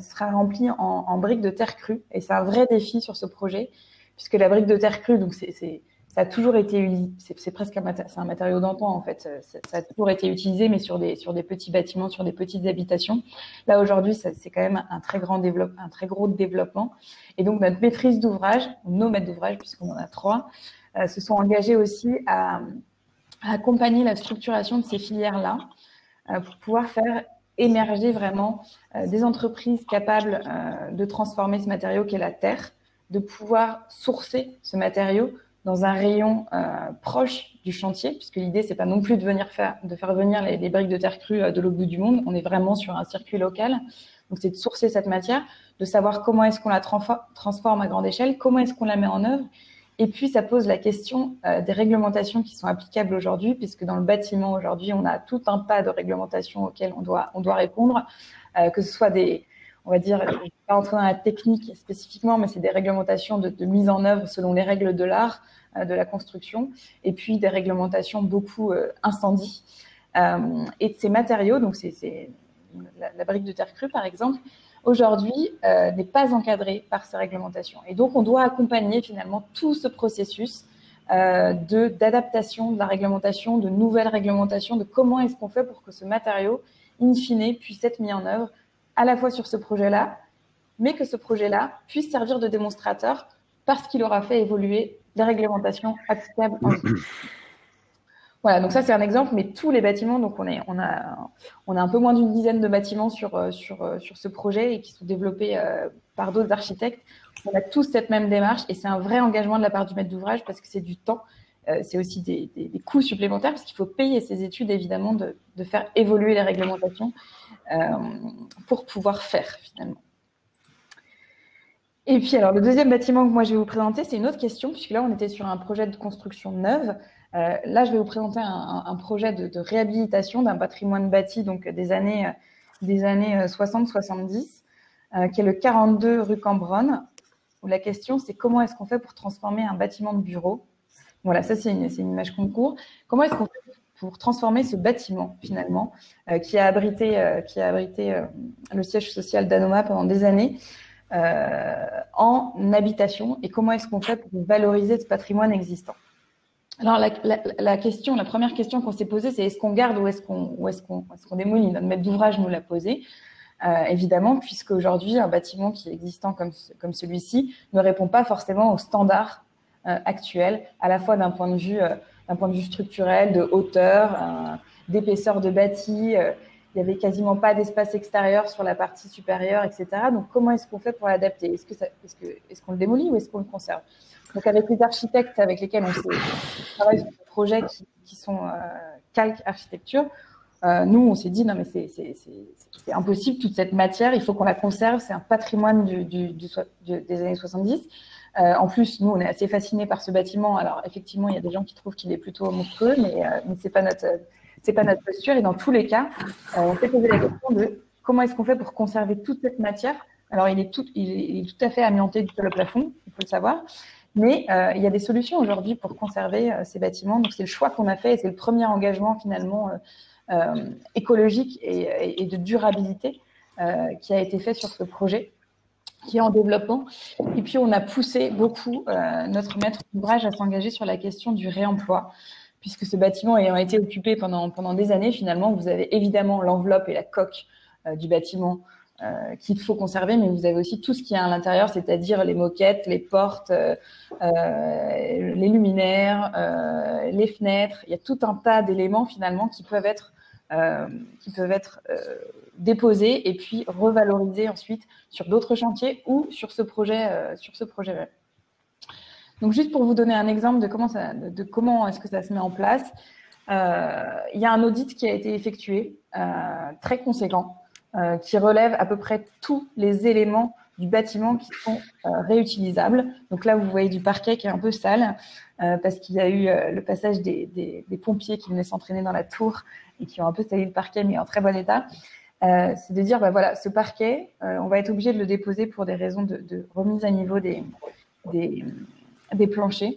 sera remplie en briques de terre crue et c'est un vrai défi sur ce projet puisque la brique de terre crue, donc ça a toujours été, c'est presque un matériau d'antan en fait. Ça a toujours été utilisé, mais sur des petits bâtiments, sur des petites habitations. Là aujourd'hui, c'est quand même un très gros développement. Et donc notre maîtrise d'ouvrage, nos maîtres d'ouvrage, puisqu'on en a 3, se sont engagés aussi à accompagner la structuration de ces filières-là pour pouvoir faire émerger vraiment des entreprises capables de transformer ce matériau qu'est la terre, de pouvoir sourcer ce matériau dans un rayon proche du chantier, puisque l'idée, c'est pas non plus de faire venir les briques de terre crue de l'autre bout du monde. On est vraiment sur un circuit local. Donc, c'est de sourcer cette matière, de savoir comment est-ce qu'on la transforme à grande échelle, comment est-ce qu'on la met en œuvre. Et puis, ça pose la question des réglementations qui sont applicables aujourd'hui, puisque dans le bâtiment, aujourd'hui, on a tout un tas de réglementations auxquelles on doit répondre, que ce soit on va dire, je ne vais pas entrer dans la technique spécifiquement, mais c'est des réglementations de mise en œuvre selon les règles de l'art, de la construction, et puis des réglementations beaucoup incendie. Et de ces matériaux, donc c'est la brique de terre crue par exemple, aujourd'hui n'est pas encadrée par ces réglementations. Et donc on doit accompagner finalement tout ce processus d'adaptation de la réglementation, de nouvelles réglementations, de comment est-ce qu'on fait pour que ce matériau, in fine, puisse être mis en œuvre à la fois sur ce projet-là, mais que ce projet-là puisse servir de démonstrateur parce qu'il aura fait évoluer les réglementations applicables en vie. Voilà, donc ça c'est un exemple, mais tous les bâtiments, donc on a un peu moins d'une dizaine de bâtiments sur ce projet et qui sont développés par d'autres architectes. On a tous cette même démarche et c'est un vrai engagement de la part du maître d'ouvrage parce que c'est du temps, c'est aussi des coûts supplémentaires parce qu'il faut payer ces études évidemment de faire évoluer les réglementations pour pouvoir faire finalement. Et puis alors le deuxième bâtiment que moi je vais vous présenter, c'est une autre question puisque là on était sur un projet de construction neuve. Là je vais vous présenter un projet de réhabilitation d'un patrimoine bâti donc des années 60-70 qui est le 42 rue Cambronne. où la question, c'est comment est-ce qu'on fait pour transformer un bâtiment de bureau. Voilà, ça, c'est une image concours. Comment est-ce qu'on fait pour transformer ce bâtiment, finalement, qui a abrité le siège social d'Anoma pendant des années, en habitation, et comment est-ce qu'on fait pour valoriser ce patrimoine existant? Alors, la première question qu'on s'est posée, c'est est-ce qu'on garde ou est-ce qu'on démolit? Notre maître d'ouvrage nous l'a posé. Évidemment, puisque aujourd'hui, un bâtiment qui est existant comme celui-ci ne répond pas forcément aux standards actuels, à la fois d'un point de vue structurel, de hauteur, d'épaisseur de bâti. Il n'y avait quasiment pas d'espace extérieur sur la partie supérieure, etc. Donc, comment est-ce qu'on fait pour l'adapter? Est-ce qu'on le démolit ou est-ce qu'on le conserve? Donc, avec les architectes avec lesquels on travaille sur des projets qui sont calque architecture, nous, on s'est dit, non, mais c'est impossible, toute cette matière, il faut qu'on la conserve, c'est un patrimoine des années 70. En plus, nous, on est assez fascinés par ce bâtiment. Alors, effectivement, il y a des gens qui trouvent qu'il est plutôt monstrueux, mais c'est pas notre posture. Et dans tous les cas, on s'est posé la question de comment est-ce qu'on fait pour conserver toute cette matière. Alors, il est tout à fait amianté du sol au plafond, il faut le savoir. Mais il y a des solutions aujourd'hui pour conserver ces bâtiments. Donc, c'est le choix qu'on a fait et c'est le premier engagement, finalement, écologique et de durabilité qui a été fait sur ce projet, qui est en développement. Et puis, on a poussé beaucoup notre maître d'ouvrage à s'engager sur la question du réemploi, puisque ce bâtiment ayant été occupé pendant des années, finalement, vous avez évidemment l'enveloppe et la coque du bâtiment qu'il faut conserver, mais vous avez aussi tout ce qu'il y a à l'intérieur, c'est-à-dire les moquettes, les portes, les luminaires, les fenêtres. Il y a tout un tas d'éléments, finalement, qui peuvent être déposés et puis revalorisés ensuite sur d'autres chantiers ou sur ce projet même. Donc, juste pour vous donner un exemple de comment est-ce que ça se met en place, il y a un audit qui a été effectué, très conséquent, qui relève à peu près tous les éléments du bâtiment qui sont réutilisables. Donc là, vous voyez du parquet qui est un peu sale parce qu'il y a eu le passage des pompiers qui venaient s'entraîner dans la tour et qui ont un peu sali le parquet, mais en très bon état. C'est de dire, voilà, ce parquet, on va être obligé de le déposer pour des raisons de remise à niveau des planchers.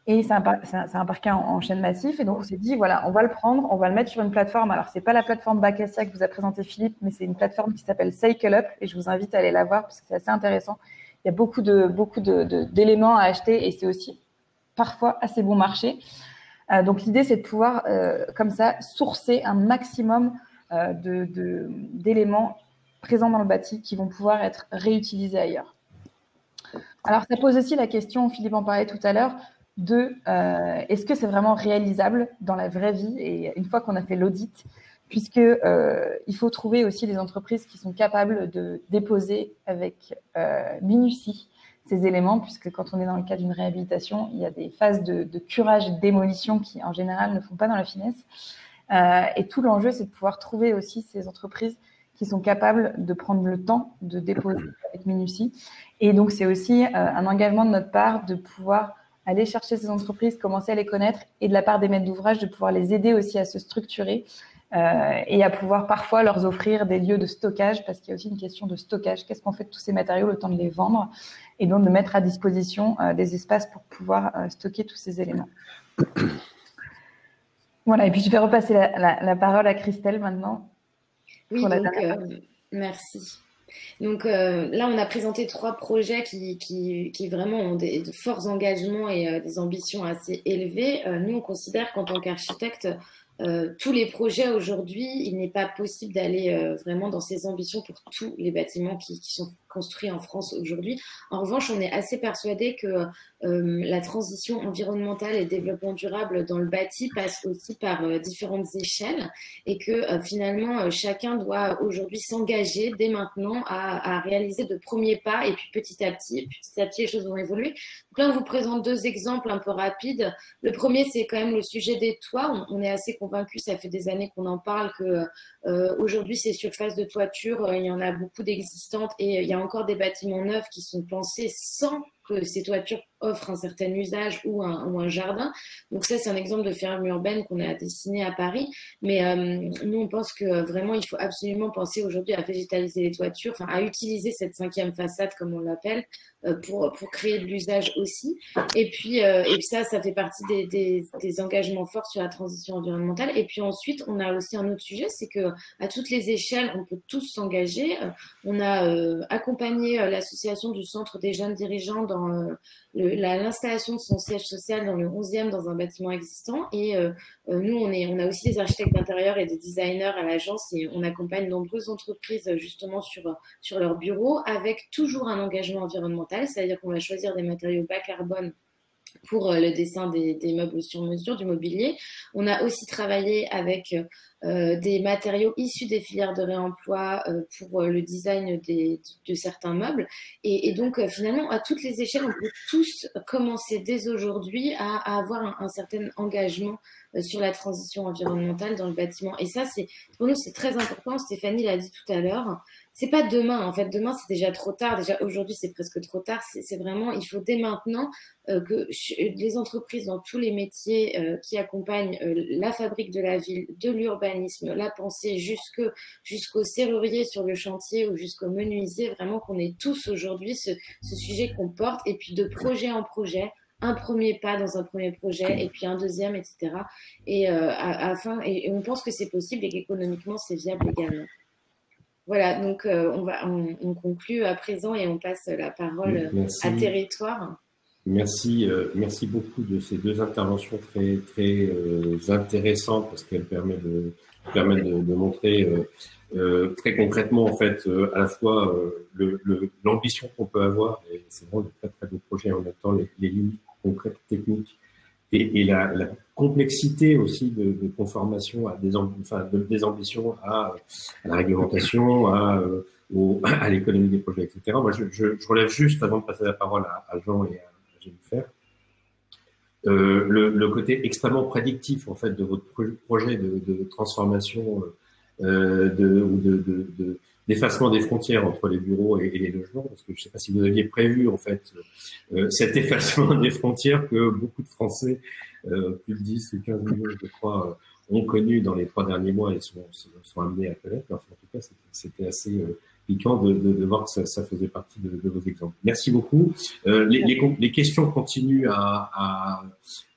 Et c'est un parquet en chêne massif. Et donc, on s'est dit, voilà, on va le prendre, on va le mettre sur une plateforme. Alors, c'est pas la plateforme Bacassia que vous a présenté Philippe, mais c'est une plateforme qui s'appelle Cycle Up. Et je vous invite à aller la voir parce que c'est assez intéressant. Il y a beaucoup d'éléments à acheter et c'est aussi parfois assez bon marché. Donc, l'idée, c'est de pouvoir, comme ça, sourcer un maximum d'éléments présents dans le bâti qui vont pouvoir être réutilisés ailleurs. Alors, ça pose aussi la question, Philippe en parlait tout à l'heure, est-ce que c'est vraiment réalisable dans la vraie vie et une fois qu'on a fait l'audit, puisque il faut trouver aussi des entreprises qui sont capables de déposer avec minutie ces éléments, puisque quand on est dans le cas d'une réhabilitation, il y a des phases de curage et de démolition qui en général ne font pas dans la finesse. Et tout l'enjeu, c'est de pouvoir trouver aussi ces entreprises qui sont capables de prendre le temps de déposer avec minutie. Et donc, c'est aussi un engagement de notre part de pouvoir aller chercher ces entreprises, commencer à les connaître et de la part des maîtres d'ouvrage, de pouvoir les aider aussi à se structurer et à pouvoir parfois leur offrir des lieux de stockage parce qu'il y a aussi une question de stockage. Qu'est-ce qu'on fait de tous ces matériaux, le temps de les vendre et donc de mettre à disposition des espaces pour pouvoir stocker tous ces éléments. Voilà, et puis je vais repasser la parole à Christelle maintenant. Oui, donc merci. Donc là, on a présenté 3 projets qui vraiment ont de forts engagements et des ambitions assez élevées. Nous, on considère qu'en tant qu'architecte, tous les projets aujourd'hui, il n'est pas possible d'aller vraiment dans ces ambitions pour tous les bâtiments qui sont construits en France aujourd'hui. En revanche, on est assez persuadé que la transition environnementale et le développement durable dans le bâti passe aussi par différentes échelles et que finalement, chacun doit aujourd'hui s'engager dès maintenant à réaliser de premiers pas et puis petit à petit, les choses vont évoluer. Donc là, on vous présente 2 exemples un peu rapides. Le premier, c'est quand même le sujet des toits. On est assez convaincus, ça fait des années qu'on en parle, que aujourd'hui, ces surfaces de toiture, il y en a beaucoup d'existantes et il y a encore des bâtiments neufs qui sont pensés sans que ces toitures offre un certain usage ou un jardin. Donc ça, c'est un exemple de ferme urbaine qu'on a dessiné à Paris. Mais nous, on pense que vraiment, il faut absolument penser aujourd'hui à végétaliser les toitures, enfin à utiliser cette 5e façade, comme on l'appelle, pour créer de l'usage aussi. Et puis ça fait partie des engagements forts sur la transition environnementale. Et puis ensuite, on a aussi un autre sujet, c'est que à toutes les échelles, on peut tous s'engager. On a accompagné l'association du Centre des jeunes dirigeants dans l'installation de son siège social dans le 11e, dans un bâtiment existant. Et nous, on a aussi des architectes d'intérieur et des designers à l'agence et on accompagne de nombreuses entreprises justement sur leur bureau avec toujours un engagement environnemental, c'est-à-dire qu'on va choisir des matériaux bas carbone pour le dessin des meubles sur mesure, du mobilier. On a aussi travaillé avec des matériaux issus des filières de réemploi pour le design de certains meubles. Et donc, finalement, à toutes les échelles, on peut tous commencer dès aujourd'hui à avoir un certain engagement sur la transition environnementale dans le bâtiment. Et ça, pour nous, c'est très important. Stéphanie l'a dit tout à l'heure. C'est pas demain, en fait. Demain, c'est déjà trop tard. Déjà, aujourd'hui, c'est presque trop tard. C'est vraiment, il faut dès maintenant que les entreprises dans tous les métiers qui accompagnent la fabrique de la ville, de l'urbanisme, la pensée jusqu'au serrurier sur le chantier ou jusqu'au menuisier, vraiment qu'on ait tous aujourd'hui ce sujet qu'on porte et puis de projet en projet, un premier pas dans un premier projet et puis un deuxième, etc. Et on pense que c'est possible et qu'économiquement c'est viable également. Voilà, donc on conclut à présent et on passe la parole à Territoire. Merci beaucoup de ces deux interventions très très intéressantes parce qu'elles permettent de montrer très concrètement en fait à la fois l'ambition qu'on peut avoir et c'est vraiment de très très beaux projets en même temps les limites concrètes techniques et la complexité aussi de conformation à des ambitions à la réglementation, à l'économie des projets, etc. Moi, je relève juste, avant de passer la parole à Jean et à Jennifer, le côté extrêmement prédictif en fait de votre projet de transformation d'effacement des frontières entre les bureaux et les logements, parce que je ne sais pas si vous aviez prévu en fait cet effacement des frontières que beaucoup de Français, plus de 10 ou 15 millions je crois, ont connu dans les 3 derniers mois et sont amenés à connaître. Enfin, en tout cas, c'était assez piquant de voir que ça faisait partie de vos exemples. Merci beaucoup. Les questions continuent à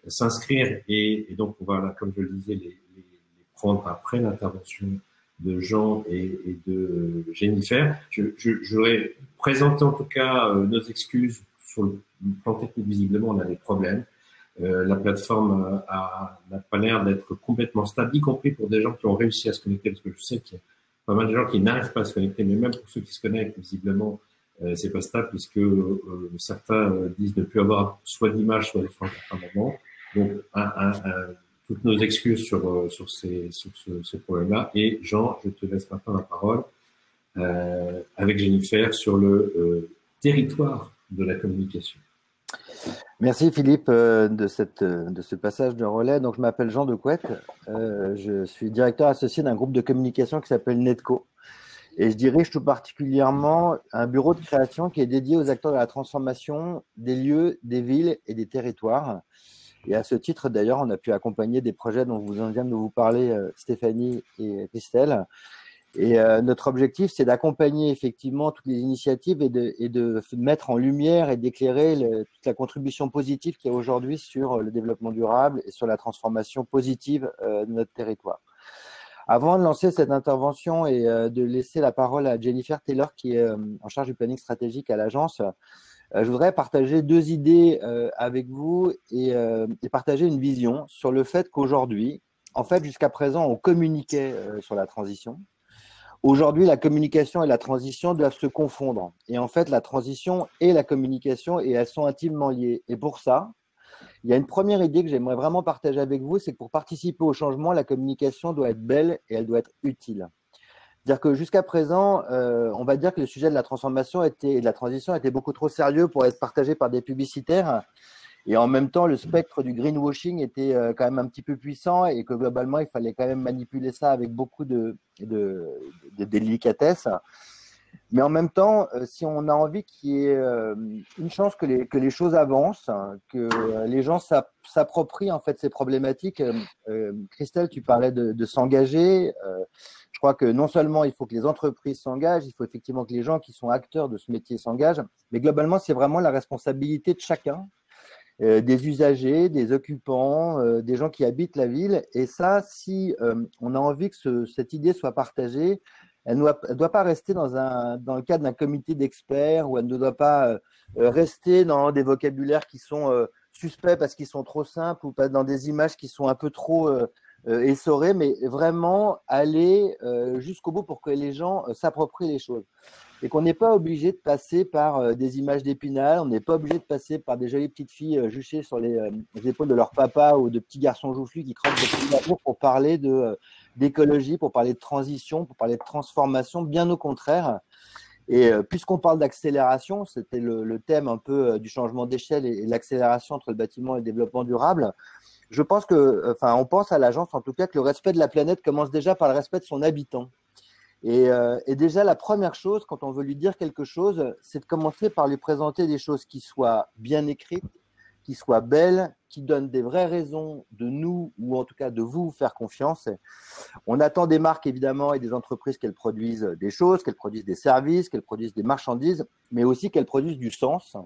s'inscrire et donc on va, comme je le disais, les prendre après l'intervention de Jean et de Jennifer. J'aurais présenté en tout cas nos excuses sur le plan technique. Visiblement, on a des problèmes. La plateforme n'a pas l'air d'être complètement stable, y compris pour des gens qui ont réussi à se connecter, parce que je sais qu'il y a pas mal de gens qui n'arrivent pas à se connecter, mais même pour ceux qui se connectent, visiblement, c'est pas stable, puisque certains disent ne plus avoir soit d'image, soit de son à certains moments. Donc, toutes nos excuses sur ce problème-là. Et Jean, je te laisse maintenant la parole avec Jennifer sur le territoire de la communication. Merci Philippe de ce passage de relais. Donc je m'appelle Jean Decouette, je suis directeur associé d'un groupe de communication qui s'appelle Netco et je dirige tout particulièrement un bureau de création qui est dédié aux acteurs de la transformation des lieux, des villes et des territoires. Et à ce titre, d'ailleurs, on a pu accompagner des projets dont vous en viennent de vous parler, Stéphanie et Christelle. Et notre objectif, c'est d'accompagner effectivement toutes les initiatives et de mettre en lumière et d'éclairer toute la contribution positive qu'il y a aujourd'hui sur le développement durable et sur la transformation positive de notre territoire. Avant de lancer cette intervention et de laisser la parole à Jennifer Taylor, qui est en charge du planning stratégique à l'agence, je voudrais partager 2 idées avec vous et partager une vision sur le fait qu'aujourd'hui, en fait, jusqu'à présent, on communiquait sur la transition. Aujourd'hui, la communication et la transition doivent se confondre. Et en fait, la transition et la communication, et elles sont intimement liées. Et pour ça, il y a une première idée que j'aimerais vraiment partager avec vous, c'est que pour participer au changement, la communication doit être belle et elle doit être utile. C'est-à-dire que jusqu'à présent, on va dire que le sujet de la transformation et de la transition était beaucoup trop sérieux pour être partagé par des publicitaires. Et en même temps, le spectre du greenwashing était quand même un petit peu puissant et que globalement, il fallait quand même manipuler ça avec beaucoup de délicatesse. Mais en même temps, si on a envie qu'il y ait une chance que les choses avancent, que les gens s'approprient en fait ces problématiques. Christelle, tu parlais de s'engager. Je crois que non seulement il faut que les entreprises s'engagent, il faut effectivement que les gens qui sont acteurs de ce métier s'engagent, mais globalement, c'est vraiment la responsabilité de chacun, des usagers, des occupants, des gens qui habitent la ville. Et ça, si on a envie que cette idée soit partagée, elle ne doit pas rester dans le cadre d'un comité d'experts, ou elle ne doit pas rester dans des vocabulaires qui sont suspects parce qu'ils sont trop simples, ou pas dans des images qui sont un peu trop essorées, mais vraiment aller jusqu'au bout pour que les gens s'approprient les choses. Et qu'on n'est pas obligé de passer par des images d'Épinal, on n'est pas obligé de passer par des jolies petites filles juchées sur les épaules de leur papa, ou de petits garçons joufflus qui crevent de l'amour pour parler d'écologie, pour parler de transition, pour parler de transformation, bien au contraire. Et puisqu'on parle d'accélération, c'était le thème un peu du changement d'échelle et l'accélération entre le bâtiment et le développement durable. Je pense on pense à l'agence en tout cas, que le respect de la planète commence déjà par le respect de son habitant. Et déjà, la première chose, quand on veut lui dire quelque chose, c'est de commencer par lui présenter des choses qui soient bien écrites, qui soient belles, qui donnent des vraies raisons de nous, ou en tout cas de vous, faire confiance. On attend des marques, évidemment, et des entreprises qu'elles produisent des choses, qu'elles produisent des services, qu'elles produisent des marchandises, mais aussi qu'elles produisent du sens.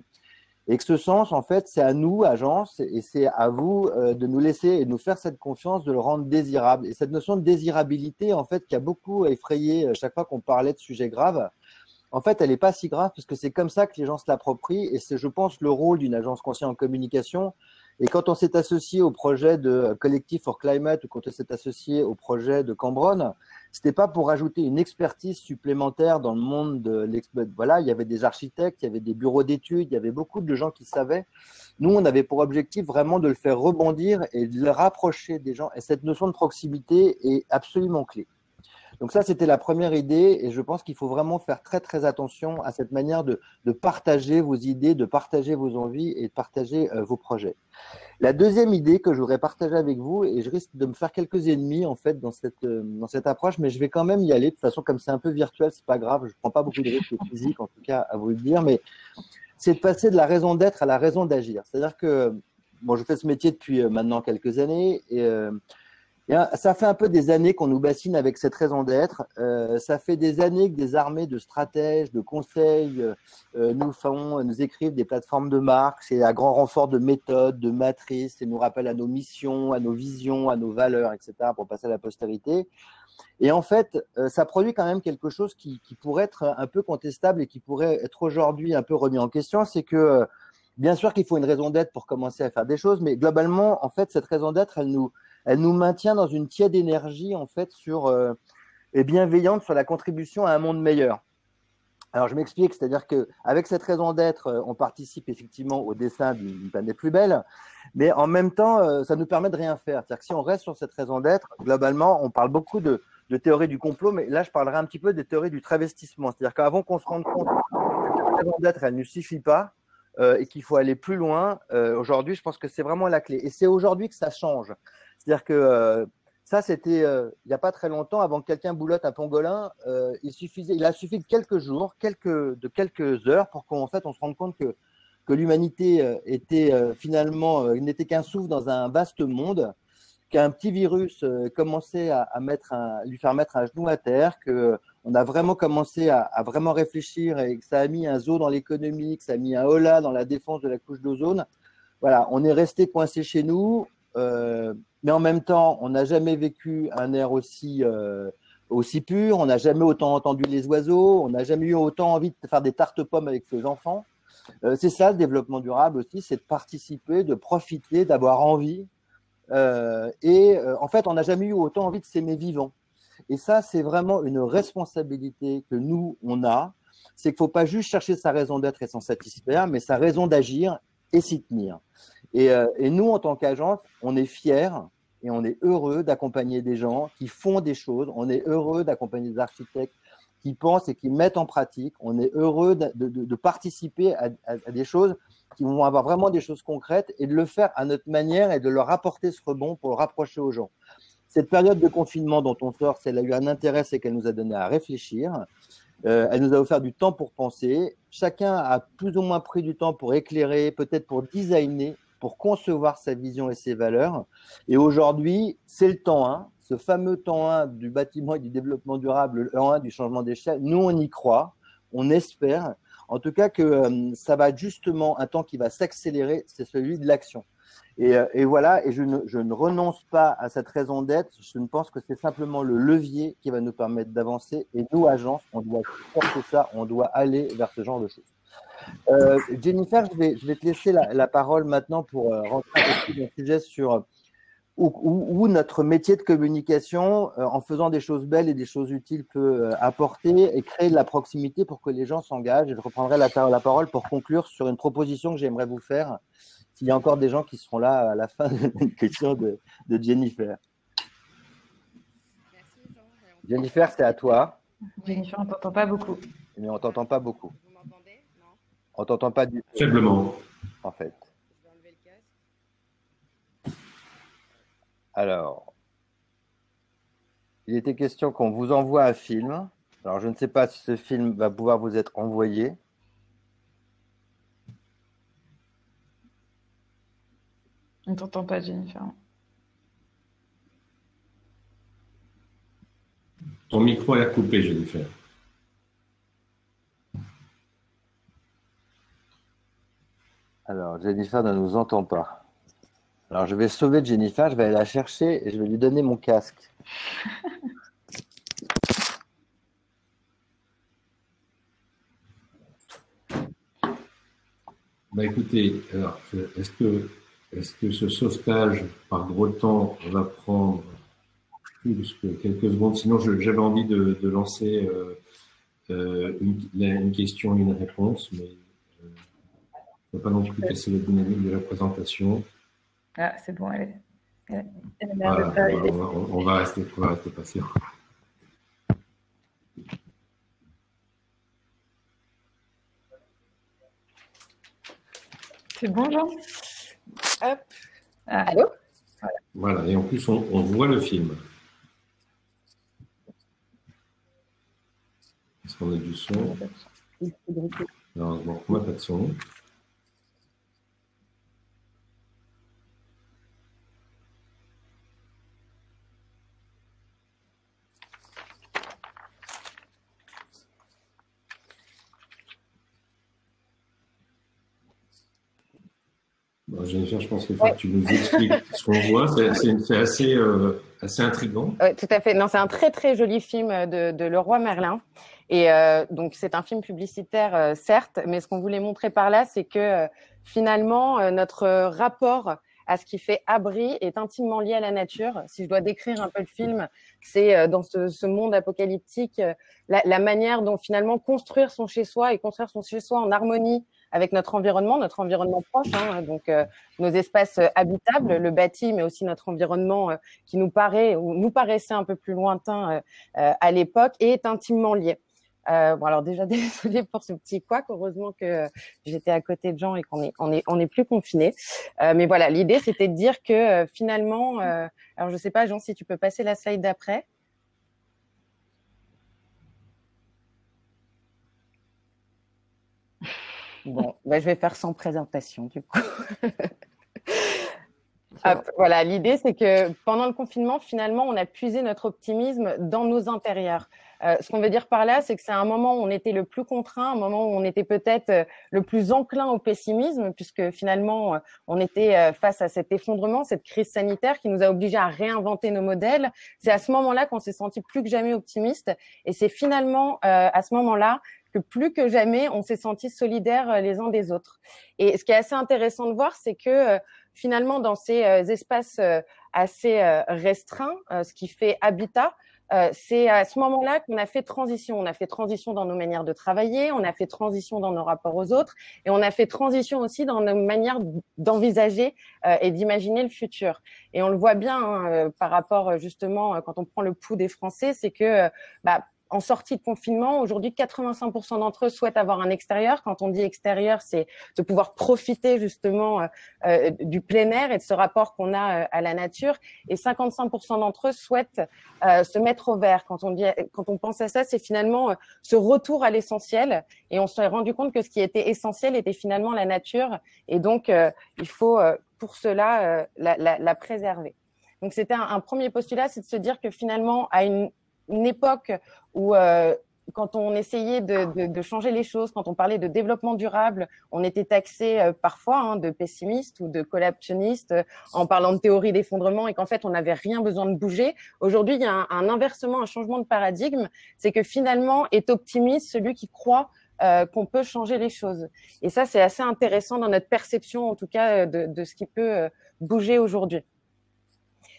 Et que ce sens, en fait, c'est à nous, agence, et c'est à vous de nous laisser et de nous faire cette confiance, de le rendre désirable. Et cette notion de désirabilité, en fait, qui a beaucoup effrayé chaque fois qu'on parlait de sujets graves, en fait, elle n'est pas si grave, parce que c'est comme ça que les gens se l'approprient. Et c'est, je pense, le rôle d'une agence conseillère en communication. Et quand on s'est associé au projet de Collective for Climate, ou quand on s'est associé au projet de Cambronne, c'était pas pour ajouter une expertise supplémentaire dans le monde de l'expert. Voilà, il y avait des architectes, il y avait des bureaux d'études, il y avait beaucoup de gens qui savaient. Nous, on avait pour objectif vraiment de le faire rebondir et de le rapprocher des gens. Et cette notion de proximité est absolument clé. Donc ça, c'était la première idée, et je pense qu'il faut vraiment faire très très attention à cette manière de partager vos idées, de partager vos envies et de partager vos projets. La deuxième idée que je voudrais partager avec vous, et je risque de me faire quelques ennemis en fait dans cette approche, mais je vais quand même y aller de toute façon, comme c'est un peu virtuel, c'est pas grave, je prends pas beaucoup de risques physiques en tout cas à vous le dire, mais c'est de passer de la raison d'être à la raison d'agir. C'est-à-dire que bon, je fais ce métier depuis maintenant quelques années, et ça fait un peu des années qu'on nous bassine avec cette raison d'être. Ça fait des années que des armées de stratèges, de conseils nous écrivent des plateformes de marque. C'est à grand renfort de méthodes, de matrices, et nous rappelle à nos missions, à nos visions, à nos valeurs, etc. pour passer à la postérité. Et en fait, ça produit quand même quelque chose qui pourrait être un peu contestable et qui pourrait être aujourd'hui un peu remis en question. C'est que bien sûr qu'il faut une raison d'être pour commencer à faire des choses, mais globalement, en fait, cette raison d'être, elle nous maintient dans une tiède énergie en fait et bienveillante sur la contribution à un monde meilleur. Alors je m'explique, c'est-à-dire que avec cette raison d'être, on participe effectivement au dessin d'une planète plus belle, mais en même temps, ça nous permet de rien faire. C'est-à-dire que si on reste sur cette raison d'être, globalement, on parle beaucoup de théorie du complot, mais là je parlerai un petit peu des théories du travestissement. C'est-à-dire qu'avant qu'on se rende compte que cette raison d'être, elle ne suffit pas, et qu'il faut aller plus loin, aujourd'hui, je pense que c'est vraiment la clé. Et c'est aujourd'hui que ça change. C'est-à-dire que ça, c'était il n'y a pas très longtemps, avant que quelqu'un boulotte un pangolin, il a suffi de quelques jours, de quelques heures pour qu'en fait on se rende compte que l'humanité était finalement n'était qu'un souffle dans un vaste monde, qu'un petit virus commençait à lui faire mettre un genou à terre, qu'on a vraiment commencé à vraiment réfléchir, et que ça a mis un zoo dans l'économie, que ça a mis un holà dans la défense de la couche d'ozone. Voilà, on est resté coincé chez nous. Mais en même temps, on n'a jamais vécu un air aussi pur, on n'a jamais autant entendu les oiseaux, on n'a jamais eu autant envie de faire des tartes pommes avec ses enfants. C'est ça le développement durable aussi, c'est de participer, de profiter, d'avoir envie. En fait, on n'a jamais eu autant envie de s'aimer vivant. Et ça, c'est vraiment une responsabilité que nous, on a. C'est qu'il ne faut pas juste chercher sa raison d'être et s'en satisfaire, mais sa raison d'agir et s'y tenir. Et nous, en tant qu'agence, on est fiers et on est heureux d'accompagner des gens qui font des choses. On est heureux d'accompagner des architectes qui pensent et qui mettent en pratique. On est heureux de participer à des choses qui vont avoir vraiment des choses concrètes, et de le faire à notre manière et de leur apporter ce rebond pour le rapprocher aux gens. Cette période de confinement dont on sort, elle a eu un intérêt, c'est qu'elle nous a donné à réfléchir. Elle nous a offert du temps pour penser. Chacun a plus ou moins pris du temps pour éclairer, peut-être pour designer, pour concevoir sa vision et ses valeurs. Et aujourd'hui, c'est le temps 1, ce fameux temps 1 du bâtiment et du développement durable, le temps 1 du changement d'échelle. Nous, on y croit, on espère. En tout cas, que ça va justement, un temps qui va s'accélérer, c'est celui de l'action. Et voilà, et je ne renonce pas à cette raison d'être. Je ne pense que c'est simplement le levier qui va nous permettre d'avancer. Et nous, agences, on doit porter ça, on doit aller vers ce genre de choses. Jennifer, je vais te laisser la parole maintenant pour rentrer un peu dans le sujet sur où notre métier de communication, en faisant des choses belles et des choses utiles, peut apporter et créer de la proximité pour que les gens s'engagent. Et je reprendrai la parole pour conclure sur une proposition que j'aimerais vous faire, s'il y a encore des gens qui seront là à la fin de la question de Jennifer. Merci, Jean. Jennifer, c'est à toi. Jennifer, on ne t'entend pas beaucoup. Mais on ne t'entend pas beaucoup. Vous m'entendez? Non? On ne t'entend pas du tout. Faiblement. En fait. Je vais enlever le casque. Alors, il était question qu'on vous envoie un film. Alors, je ne sais pas si ce film va pouvoir vous être envoyé. On ne t'entend pas, Jennifer. Ton micro est coupé, Jennifer. Alors, Jennifer ne nous entend pas. Alors, je vais sauver Jennifer, je vais aller la chercher et je vais lui donner mon casque. Bah écoutez, alors, est-ce que ce sauvetage par gros temps va prendre plus que quelques secondes? Sinon, j'avais envie de lancer une question et une réponse, mais je ne veux pas non plus casser la dynamique de la présentation. Ah, c'est bon, elle a l'air Voilà, de pas arriver. on va rester patient. C'est bon, Jean? Hop. Ah, Allô? Voilà, et en plus, on voit le film. Est-ce qu'on a du son? Non, on n'a pas de son. Bon, Jennifer, je pense qu'il faut que tu nous expliques ce qu'on voit. C'est assez intriguant. Ouais, tout à fait. Non, c'est un très très joli film de Leroy Merlin. Et donc c'est un film publicitaire, certes, mais ce qu'on voulait montrer par là, c'est que finalement notre rapport à ce qui fait abri est intimement lié à la nature. Si je dois décrire un peu le film, c'est dans ce monde apocalyptique la manière dont finalement construire son chez-soi et construire son chez-soi en harmonie avec notre environnement proche, hein, donc nos espaces habitables, le bâti, mais aussi notre environnement qui nous paraissait un peu plus lointain à l'époque, est intimement lié. Bon, alors déjà désolée pour ce petit couac. Heureusement que j'étais à côté de Jean et qu'on est plus confinés. Mais voilà, l'idée c'était de dire que finalement, alors je sais pas, Jean, si tu peux passer la slide d'après. Bon, bah, je vais faire sans présentation du coup. Voilà, l'idée c'est que pendant le confinement, finalement, on a puisé notre optimisme dans nos intérieurs. Ce qu'on veut dire par là, c'est que c'est un moment où on était le plus contraint, un moment où on était peut-être le plus enclin au pessimisme, puisque finalement, on était face à cet effondrement, cette crise sanitaire qui nous a obligés à réinventer nos modèles. C'est à ce moment-là qu'on s'est senti plus que jamais optimiste, et c'est finalement à ce moment-là que plus que jamais, on s'est senti solidaires les uns des autres. Et ce qui est assez intéressant de voir, c'est que finalement, dans ces espaces assez restreints, ce qui fait habitat, c'est à ce moment-là qu'on a fait transition. On a fait transition dans nos manières de travailler, on a fait transition dans nos rapports aux autres, et on a fait transition aussi dans nos manières d'envisager et d'imaginer le futur. Et on le voit bien par rapport justement, quand on prend le pouls des Français, c'est que en sortie de confinement, aujourd'hui, 85% d'entre eux souhaitent avoir un extérieur. Quand on dit extérieur, c'est de pouvoir profiter justement du plein air et de ce rapport qu'on a à la nature. Et 55% d'entre eux souhaitent se mettre au vert. Quand on pense à ça, c'est finalement ce retour à l'essentiel. Et on s'est rendu compte que ce qui était essentiel était finalement la nature. Et donc, il faut pour cela la préserver. Donc, c'était un premier postulat, c'est de se dire que finalement, à une époque où quand on essayait de changer les choses, quand on parlait de développement durable, on était taxé parfois de pessimiste ou de collaptionniste en parlant de théorie d'effondrement et qu'en fait, on n'avait rien besoin de bouger. Aujourd'hui, il y a un inversement, un changement de paradigme. C'est que finalement, est optimiste celui qui croit qu'on peut changer les choses. Et ça, c'est assez intéressant dans notre perception, en tout cas, de ce qui peut bouger aujourd'hui.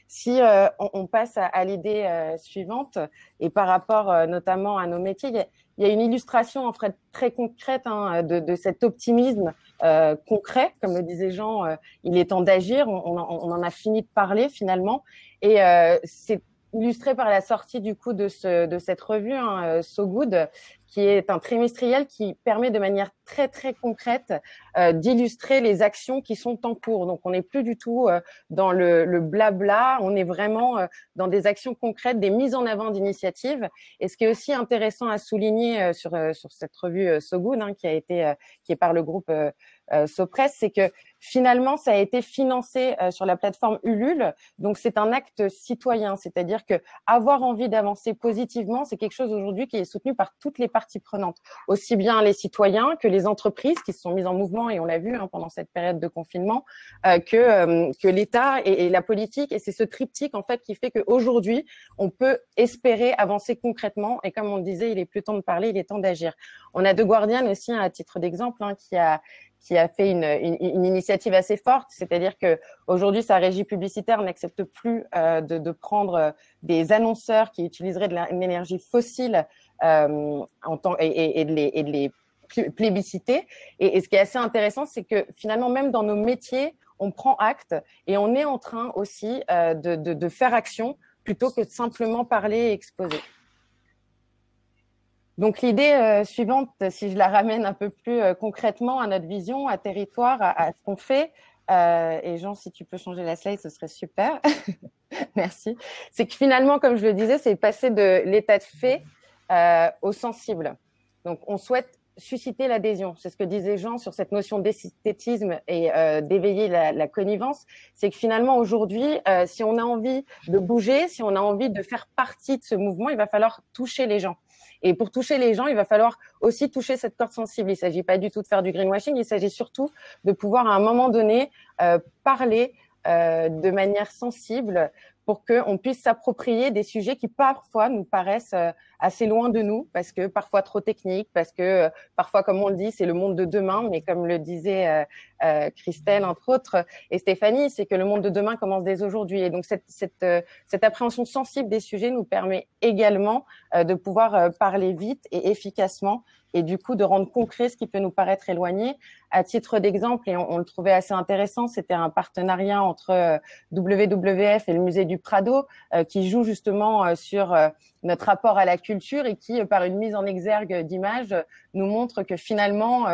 Si on passe à l'idée suivante, et par rapport notamment à nos métiers, il y a une illustration en fait très concrète de cet optimisme concret, comme le disait Jean, il est temps d'agir, on en a fini de parler finalement, et c'est illustré par la sortie du coup de cette revue So Good, qui est un trimestriel qui permet de manière très très concrète d'illustrer les actions qui sont en cours. Donc on n'est plus du tout dans le blabla, on est vraiment dans des actions concrètes, des mises en avant d'initiatives. Et ce qui est aussi intéressant à souligner sur cette revue So Good, qui est par le groupe Sopress, c'est que finalement ça a été financé sur la plateforme Ulule. Donc c'est un acte citoyen, c'est-à-dire que avoir envie d'avancer positivement, c'est quelque chose aujourd'hui qui est soutenu par toutes les parties prenantes, aussi bien les citoyens que les entreprises qui se sont mises en mouvement, et on l'a vu pendant cette période de confinement, que l'État et la politique. Et c'est ce triptyque en fait qui fait qu'aujourd'hui on peut espérer avancer concrètement. Et comme on le disait, il est plus temps de parler, il est temps d'agir. On a The Guardian aussi, à titre d'exemple, qui a fait une initiative assez forte, c'est-à-dire que aujourd'hui sa régie publicitaire n'accepte plus de prendre des annonceurs qui utiliseraient de l'énergie fossile et de les plébisciter. Et ce qui est assez intéressant, c'est que finalement même dans nos métiers, on prend acte et on est en train aussi de faire action plutôt que de simplement parler et exposer. Donc l'idée suivante, si je la ramène un peu plus concrètement à notre vision, à territoire, à ce qu'on fait, et Jean, si tu peux changer la slide, ce serait super. Merci. C'est que finalement, comme je le disais, c'est passer de l'état de fait au sensible. Donc on souhaite susciter l'adhésion. C'est ce que disait Jean sur cette notion d'esthétisme et d'éveiller la connivence. C'est que finalement aujourd'hui, si on a envie de bouger, si on a envie de faire partie de ce mouvement, il va falloir toucher les gens. Et pour toucher les gens, il va falloir aussi toucher cette corde sensible. Il ne s'agit pas du tout de faire du greenwashing, il s'agit surtout de pouvoir à un moment donné parler de manière sensible pour qu'on puisse s'approprier des sujets qui parfois nous paraissent assez loin de nous, parce que parfois trop techniques, parce que parfois, comme on le dit, c'est le monde de demain, mais comme le disait Christelle, entre autres, et Stéphanie, c'est que le monde de demain commence dès aujourd'hui. Et donc cette appréhension sensible des sujets nous permet également de pouvoir parler vite et efficacement, et du coup de rendre concret ce qui peut nous paraître éloigné. À titre d'exemple, et on le trouvait assez intéressant, c'était un partenariat entre WWF et le musée du Prado qui joue justement sur notre rapport à la culture et qui, par une mise en exergue d'images, nous montre que finalement,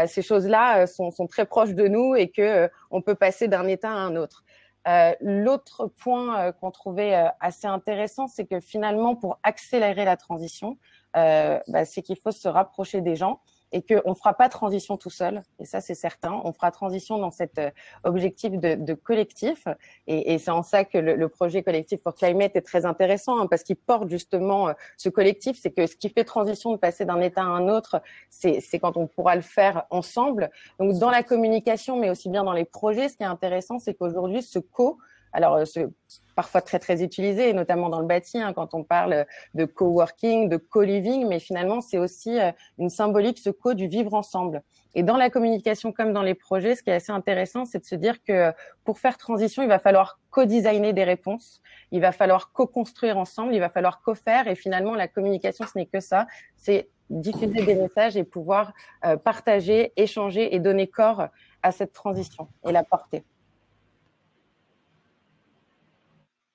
ces choses-là sont très proches de nous et que on peut passer d'un état à un autre. L'autre point qu'on trouvait assez intéressant, c'est que finalement, pour accélérer la transition, c'est qu'il faut se rapprocher des gens et qu'on ne fera pas transition tout seul. Et ça, c'est certain. On fera transition dans cet objectif de collectif. Et c'est en ça que le projet Collectif for Climate est très intéressant, parce qu'il porte justement ce collectif. C'est que ce qui fait transition de passer d'un état à un autre, c'est quand on pourra le faire ensemble. Donc, dans la communication, mais aussi bien dans les projets, ce qui est intéressant, c'est qu'aujourd'hui, parfois très très utilisé, notamment dans le bâti, quand on parle de coworking, de co-living, mais finalement c'est aussi une symbolique, ce co du vivre ensemble. Et dans la communication comme dans les projets, ce qui est assez intéressant, c'est de se dire que pour faire transition, il va falloir co-designer des réponses, il va falloir co-construire ensemble, il va falloir co-faire, et finalement la communication, ce n'est que ça, c'est diffuser des messages et pouvoir partager, échanger et donner corps à cette transition et la porter.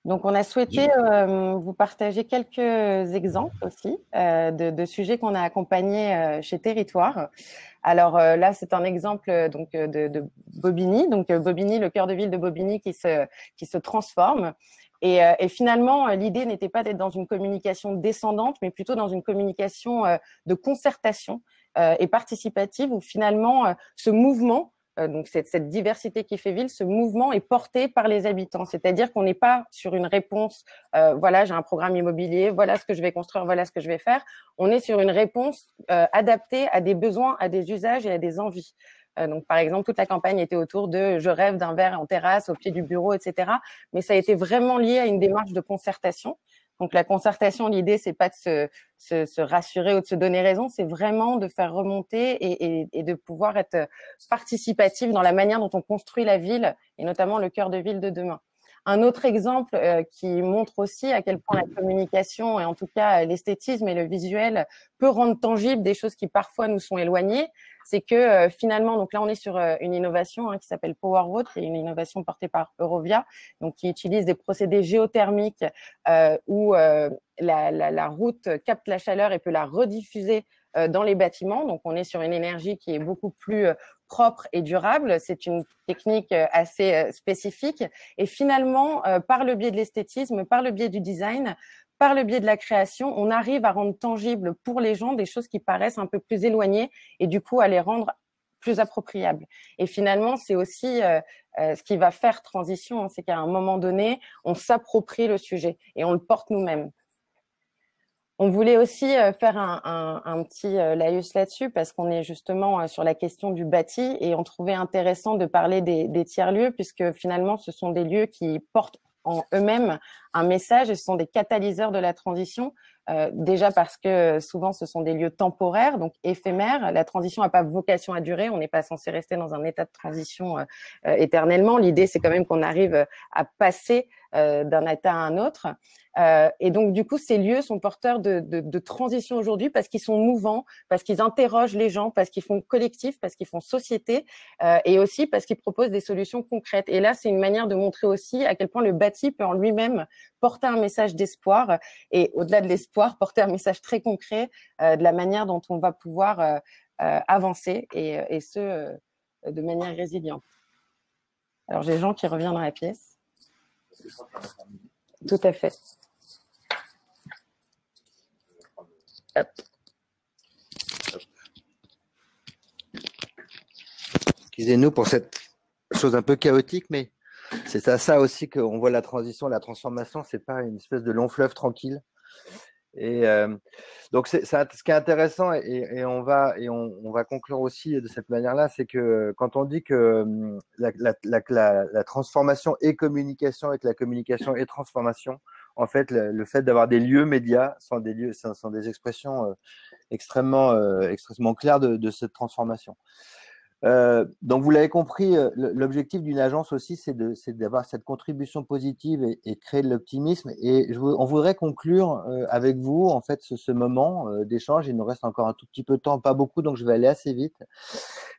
Donc, on a souhaité vous partager quelques exemples aussi de sujets qu'on a accompagnés chez Territoire. Alors là, c'est un exemple donc de Bobigny. Donc Bobigny, le cœur de ville de Bobigny qui se transforme. Et finalement, l'idée n'était pas d'être dans une communication descendante, mais plutôt dans une communication de concertation et participative, où finalement ce mouvement, donc cette diversité qui fait ville, ce mouvement est porté par les habitants. C'est-à-dire qu'on n'est pas sur une réponse, voilà, j'ai un programme immobilier, voilà ce que je vais construire, voilà ce que je vais faire. On est sur une réponse adaptée à des besoins, à des usages et à des envies. Donc, par exemple, toute la campagne était autour de « je rêve d'un verre en terrasse, au pied du bureau », etc. Mais ça a été vraiment lié à une démarche de concertation. Donc, la concertation, l'idée, c'est pas de se rassurer ou de se donner raison, c'est vraiment de faire remonter et de pouvoir être participatif dans la manière dont on construit la ville et notamment le cœur de ville de demain. Un autre exemple qui montre aussi à quel point la communication et en tout cas l'esthétisme et le visuel peut rendre tangible des choses qui parfois nous sont éloignées, c'est que finalement, donc là on est sur une innovation qui s'appelle Power Road, qui est une innovation portée par Eurovia, donc qui utilise des procédés géothermiques où la route capte la chaleur et peut la rediffuser dans les bâtiments. Donc, on est sur une énergie qui est beaucoup plus propre et durable. C'est une technique assez spécifique. Et finalement, par le biais de l'esthétisme, par le biais du design, par le biais de la création, on arrive à rendre tangible pour les gens des choses qui paraissent un peu plus éloignées et du coup à les rendre plus appropriables. Et finalement, c'est aussi ce qui va faire transition, c'est qu'à un moment donné, on s'approprie le sujet et on le porte nous-mêmes. On voulait aussi faire un petit laïus là-dessus parce qu'on est justement sur la question du bâti et on trouvait intéressant de parler des tiers-lieux puisque finalement, ce sont des lieux qui portent en eux-mêmes un message et ce sont des catalyseurs de la transition. Déjà parce que souvent, ce sont des lieux temporaires, donc éphémères. La transition n'a pas vocation à durer. On n'est pas censé rester dans un état de transition éternellement. L'idée, c'est quand même qu'on arrive à passer d'un état à un autre. Et donc, du coup, ces lieux sont porteurs de transition aujourd'hui parce qu'ils sont mouvants, parce qu'ils interrogent les gens, parce qu'ils font collectif, parce qu'ils font société et aussi parce qu'ils proposent des solutions concrètes. Et là, c'est une manière de montrer aussi à quel point le bâti peut en lui-même porter un message d'espoir et au-delà de l'espoir, porter un message très concret de la manière dont on va pouvoir avancer et ce, de manière résiliente. Alors, j'ai Jean qui revient dans la pièce. Tout à fait. Hop. Excusez-nous pour cette chose un peu chaotique, mais c'est à ça aussi qu'on voit la transition, la transformation. C'est pas une espèce de long fleuve tranquille. Et donc, ce qui est intéressant, et on va conclure aussi de cette manière-là, c'est que quand on dit que la transformation est communication et que la communication est transformation, en fait, le fait d'avoir des lieux médias sont des expressions extrêmement claires de cette transformation. Donc, vous l'avez compris, l'objectif d'une agence aussi, c'est d'avoir cette contribution positive et créer de l'optimisme. Et on voudrait conclure avec vous, en fait, ce moment d'échange. Il nous reste encore un tout petit peu de temps, pas beaucoup, donc je vais aller assez vite.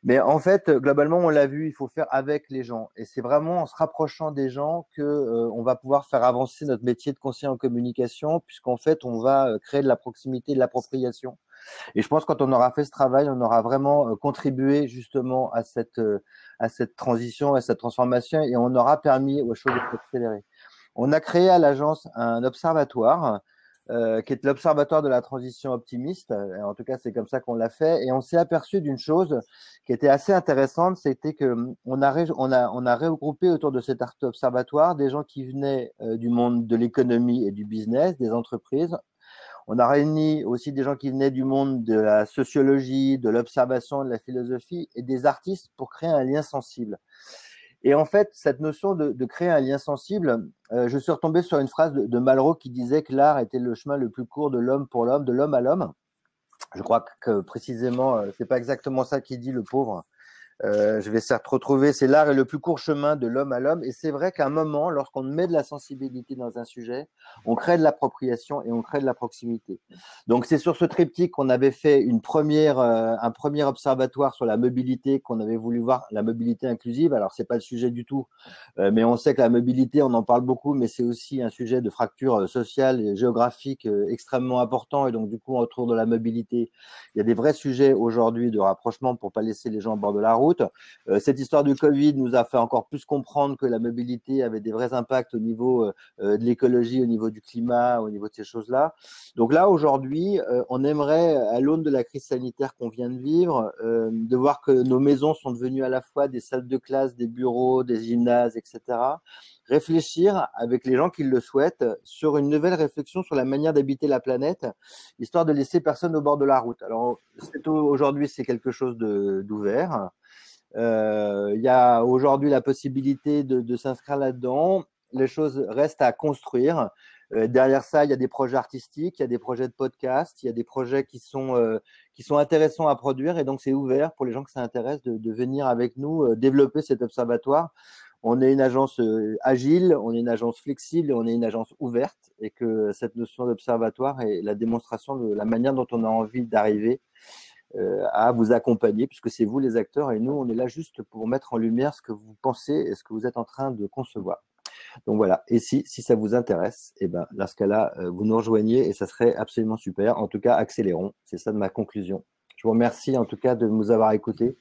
Mais en fait, globalement, on l'a vu, il faut faire avec les gens. Et c'est vraiment en se rapprochant des gens que on va pouvoir faire avancer notre métier de conseiller en communication, puisqu'en fait, on va créer de la proximité, de l'appropriation. Et je pense que quand on aura fait ce travail, on aura vraiment contribué justement à cette transition, à cette transformation, et on aura permis aux choses de s'accélérer. On a créé à l'agence un observatoire qui est l'observatoire de la transition optimiste. En tout cas, c'est comme ça qu'on l'a fait. Et on s'est aperçu d'une chose qui était assez intéressante, c'était que on a regroupé autour de cet observatoire des gens qui venaient du monde de l'économie et du business, des entreprises. On a réuni aussi des gens qui venaient du monde de la sociologie, de l'observation, de la philosophie et des artistes pour créer un lien sensible. Et en fait, cette notion de créer un lien sensible, je suis retombé sur une phrase de Malraux qui disait que l'art était le chemin le plus court de l'homme pour l'homme, de l'homme à l'homme. Je crois que précisément, c'est pas exactement ça qu'il dit, le pauvre. Je vais certes retrouver, c'est l'art est le plus court chemin de l'homme à l'homme. Et c'est vrai qu'à un moment, lorsqu'on met de la sensibilité dans un sujet, on crée de l'appropriation et on crée de la proximité. Donc, c'est sur ce triptyque qu'on avait fait un premier observatoire sur la mobilité, qu'on avait voulu voir la mobilité inclusive. Alors, c'est pas le sujet du tout, mais on sait que la mobilité, on en parle beaucoup, mais c'est aussi un sujet de fracture sociale et géographique extrêmement important. Et donc, du coup, autour de la mobilité, il y a des vrais sujets aujourd'hui de rapprochement pour pas laisser les gens au bord de la route. Cette histoire du Covid nous a fait encore plus comprendre que la mobilité avait des vrais impacts au niveau de l'écologie, au niveau du climat, au niveau de ces choses-là. Donc là, aujourd'hui, on aimerait, à l'aune de la crise sanitaire qu'on vient de vivre, de voir que nos maisons sont devenues à la fois des salles de classe, des bureaux, des gymnases, etc. Réfléchir avec les gens qui le souhaitent sur une nouvelle réflexion sur la manière d'habiter la planète, histoire de laisser personne au bord de la route. Alors, aujourd'hui, c'est quelque chose d'ouvert. Il y a aujourd'hui la possibilité de s'inscrire là-dedans. Les choses restent à construire. Derrière ça, il y a des projets artistiques, il y a des projets de podcast, il y a des projets qui sont intéressants à produire. Et donc, c'est ouvert pour les gens que ça intéresse de venir avec nous développer cet observatoire. On est une agence agile, on est une agence flexible et on est une agence ouverte. Et que cette notion d'observatoire est la démonstration de la manière dont on a envie d'arriver à vous accompagner, puisque c'est vous les acteurs et nous, on est là juste pour mettre en lumière ce que vous pensez et ce que vous êtes en train de concevoir. Donc voilà, et si ça vous intéresse, eh ben, dans ce cas-là, vous nous rejoignez et ça serait absolument super. En tout cas, accélérons, c'est ça de ma conclusion. Je vous remercie en tout cas de nous avoir écoutés.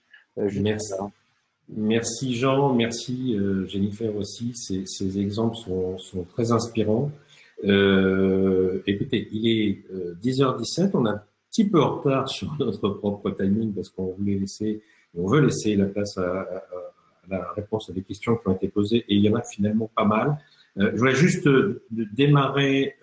Merci Jean, merci Jennifer aussi, ces exemples sont très inspirants. Écoutez, il est 10h17, on a petit peu en retard sur notre propre timing parce qu'on veut laisser la place à la réponse à des questions qui ont été posées et il y en a finalement pas mal. Je voulais juste démarrer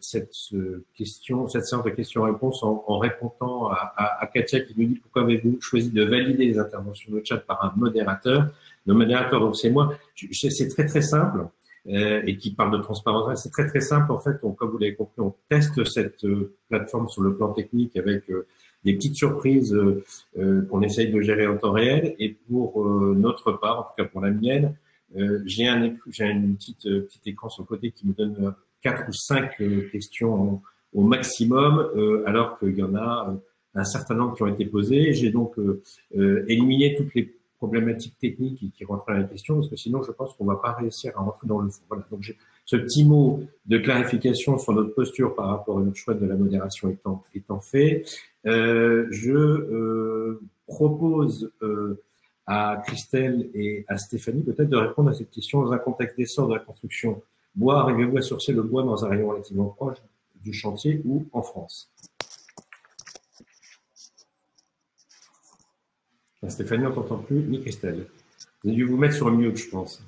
cette séance de questions-réponses en répondant à Katia qui nous dit pourquoi avez-vous choisi de valider les interventions de chat par un modérateur. Le modérateur, donc c'est moi. C'est très très simple. Et qui parle de transparence. C'est très très simple en fait. Comme vous l'avez compris, on teste cette plateforme sur le plan technique avec des petites surprises qu'on essaye de gérer en temps réel. Et pour notre part, en tout cas pour la mienne, j'ai un petit écran sur le côté qui me donne 4 ou 5 questions au maximum, alors qu'il y en a un certain nombre qui ont été posées. J'ai donc éliminé toutes les problématiques techniques qui rentrent dans la question, parce que sinon, je pense qu'on va pas réussir à rentrer dans le fond. Voilà. Donc, ce petit mot de clarification sur notre posture par rapport à notre choix de la modération étant fait, je propose à Christelle et à Stéphanie peut-être de répondre à cette question dans un contexte d'essor de la construction bois. Arrivez-vous à sourcer le bois dans un rayon relativement proche du chantier ou en France? Stéphanie, on t'entend plus, ni Christelle. Vous avez dû vous mettre sur le mute, je pense.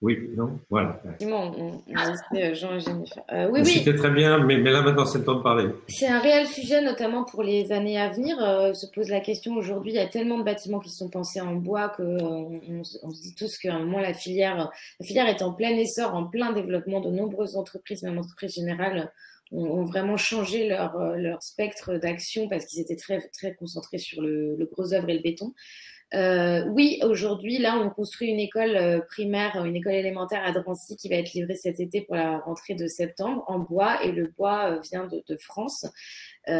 Oui, non? Voilà. On a laissé Jean et Jennifer. Oui. C'était très bien, mais là maintenant c'est le temps de parler. C'est un réel sujet, notamment pour les années à venir. Se pose la question aujourd'hui, il y a tellement de bâtiments qui sont pensés en bois qu'on se dit tous qu'à un moment la filière est en plein essor, en plein développement. De nombreuses entreprises, même entreprises générales, ont vraiment changé leur spectre d'action parce qu'ils étaient très, très concentrés sur le gros œuvre et le béton. Oui, aujourd'hui, là, on construit une école primaire, une école élémentaire à Drancy qui va être livrée cet été pour la rentrée de septembre en bois, et le bois vient de France. Nous,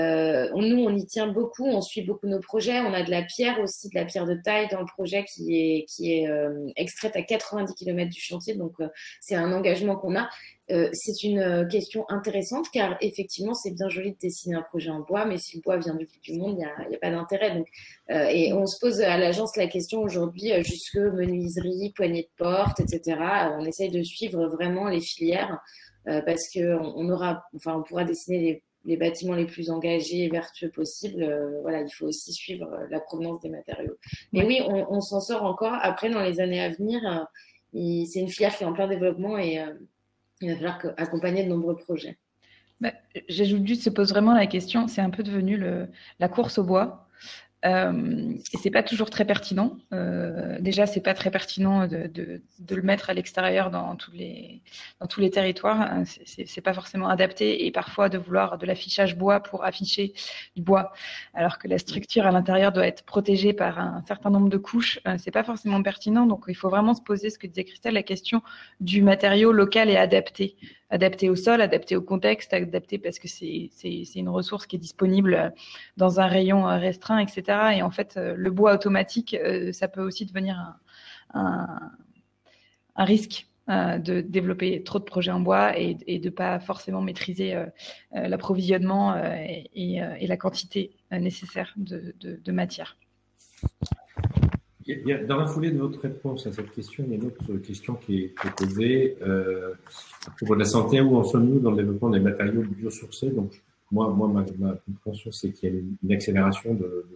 on y tient beaucoup, on suit beaucoup nos projets. On a de la pierre aussi, de la pierre de taille dans le projet qui est extraite à 90 km du chantier, donc c'est un engagement qu'on a. C'est une question intéressante car effectivement, c'est bien joli de dessiner un projet en bois, mais si le bois vient du bout du monde, il n'y a pas d'intérêt. Donc, et on se pose à l'agence la question aujourd'hui, jusque menuiserie, poignée de porte, etc. On essaye de suivre vraiment les filières parce on pourra dessiner les bâtiments les plus engagés et vertueux possibles. Voilà, il faut aussi suivre la provenance des matériaux. Mais oui, on s'en sort encore. Après, dans les années à venir, c'est une filière qui est en plein développement et il va falloir accompagner de nombreux projets. J'ajoute juste, se pose vraiment la question, c'est un peu devenu la course au bois. Et c'est pas toujours très pertinent. Déjà, c'est pas très pertinent de le mettre à l'extérieur dans tous les territoires. C'est pas forcément adapté, et parfois de vouloir de l'affichage bois pour afficher du bois, alors que la structure à l'intérieur doit être protégée par un certain nombre de couches. C'est pas forcément pertinent. Donc, il faut vraiment se poser, ce que disait Christelle, la question du matériau local et adapté. Adapté au sol, adapté au contexte, adapté parce que c'est une ressource qui est disponible dans un rayon restreint, etc. Et en fait, le bois automatique, ça peut aussi devenir un risque de développer trop de projets en bois et de pas forcément maîtriser l'approvisionnement et la quantité nécessaire de matière. Dans la foulée de votre réponse à cette question, il y a une autre question qui est posée à propos de la santé. Où en sommes-nous dans le développement des matériaux biosourcés? Donc, moi, ma compréhension, c'est qu'il y a une accélération de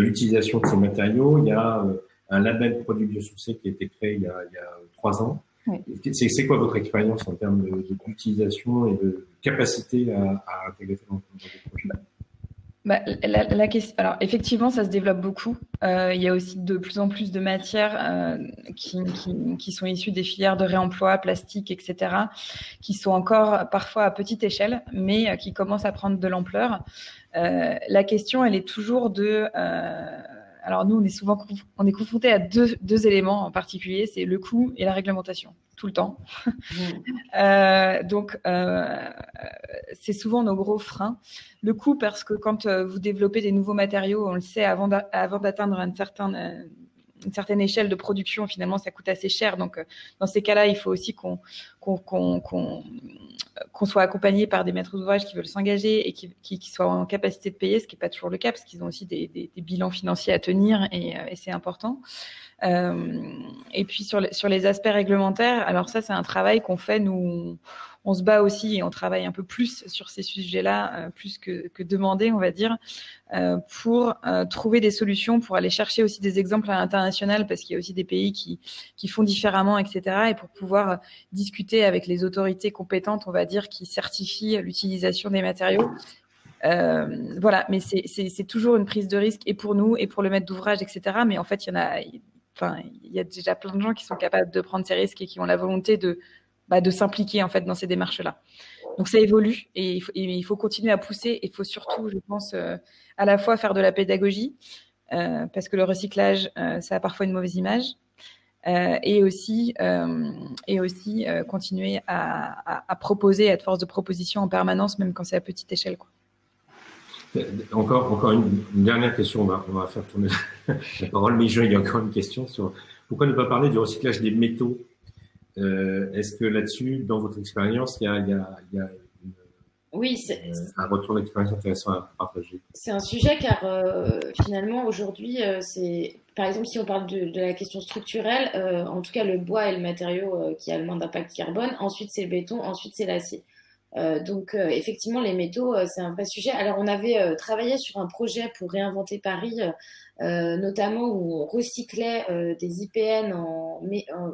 l'utilisation de ces matériaux. Il y a un label produit biosourcé qui a été créé il y a 3 ans. Oui. C'est quoi votre expérience en termes d'utilisation et de capacité à intégrer ça dans des projets? La question, alors effectivement, ça se développe beaucoup. Il y a aussi de plus en plus de matières qui sont issues des filières de réemploi, plastique, etc., qui sont encore parfois à petite échelle, mais qui commencent à prendre de l'ampleur. La question, elle est toujours alors nous, on est confronté à deux éléments en particulier, c'est le coût et la réglementation, tout le temps. Donc, c'est souvent nos gros freins. Le coût, parce que quand vous développez des nouveaux matériaux, on le sait, avant d'atteindre une certaine échelle de production, finalement, ça coûte assez cher. Donc, dans ces cas-là, il faut aussi qu'on soit accompagné par des maîtres d'ouvrage qui veulent s'engager et qui soient en capacité de payer, ce qui n'est pas toujours le cas, parce qu'ils ont aussi des bilans financiers à tenir, et c'est important. Et puis sur les aspects réglementaires, alors ça, c'est un travail qu'on fait, nous, on se bat aussi et on travaille un peu plus sur ces sujets-là, plus que demander, on va dire, pour trouver des solutions, pour aller chercher aussi des exemples à l'international, parce qu'il y a aussi des pays qui font différemment, etc., et pour pouvoir discuter avec les autorités compétentes, on va dire, qui certifient l'utilisation des matériaux. Voilà, mais c'est toujours une prise de risque, et pour nous, et pour le maître d'ouvrage, etc., mais en fait, il y a déjà plein de gens qui sont capables de prendre ces risques et qui ont la volonté de s'impliquer en fait dans ces démarches-là. Donc ça évolue, et il faut continuer à pousser. Il faut surtout, je pense, à la fois faire de la pédagogie, parce que le recyclage, ça a parfois une mauvaise image, et aussi continuer à proposer, à être force de proposition en permanence, même quand c'est à petite échelle, quoi. Encore une dernière question, on va faire tourner la parole, mais il y a encore une question sur pourquoi ne pas parler du recyclage des métaux. Est-ce que là-dessus, dans votre expérience, il y a un retour d'expérience intéressant à partager? C'est un sujet car finalement aujourd'hui, par exemple si on parle de la question structurelle, en tout cas le bois est le matériau qui a le moins d'impact carbone, ensuite c'est le béton, ensuite c'est l'acier. Donc effectivement les métaux c'est un vrai sujet. Alors on avait travaillé sur un projet pour réinventer Paris, notamment où on recyclait des IPN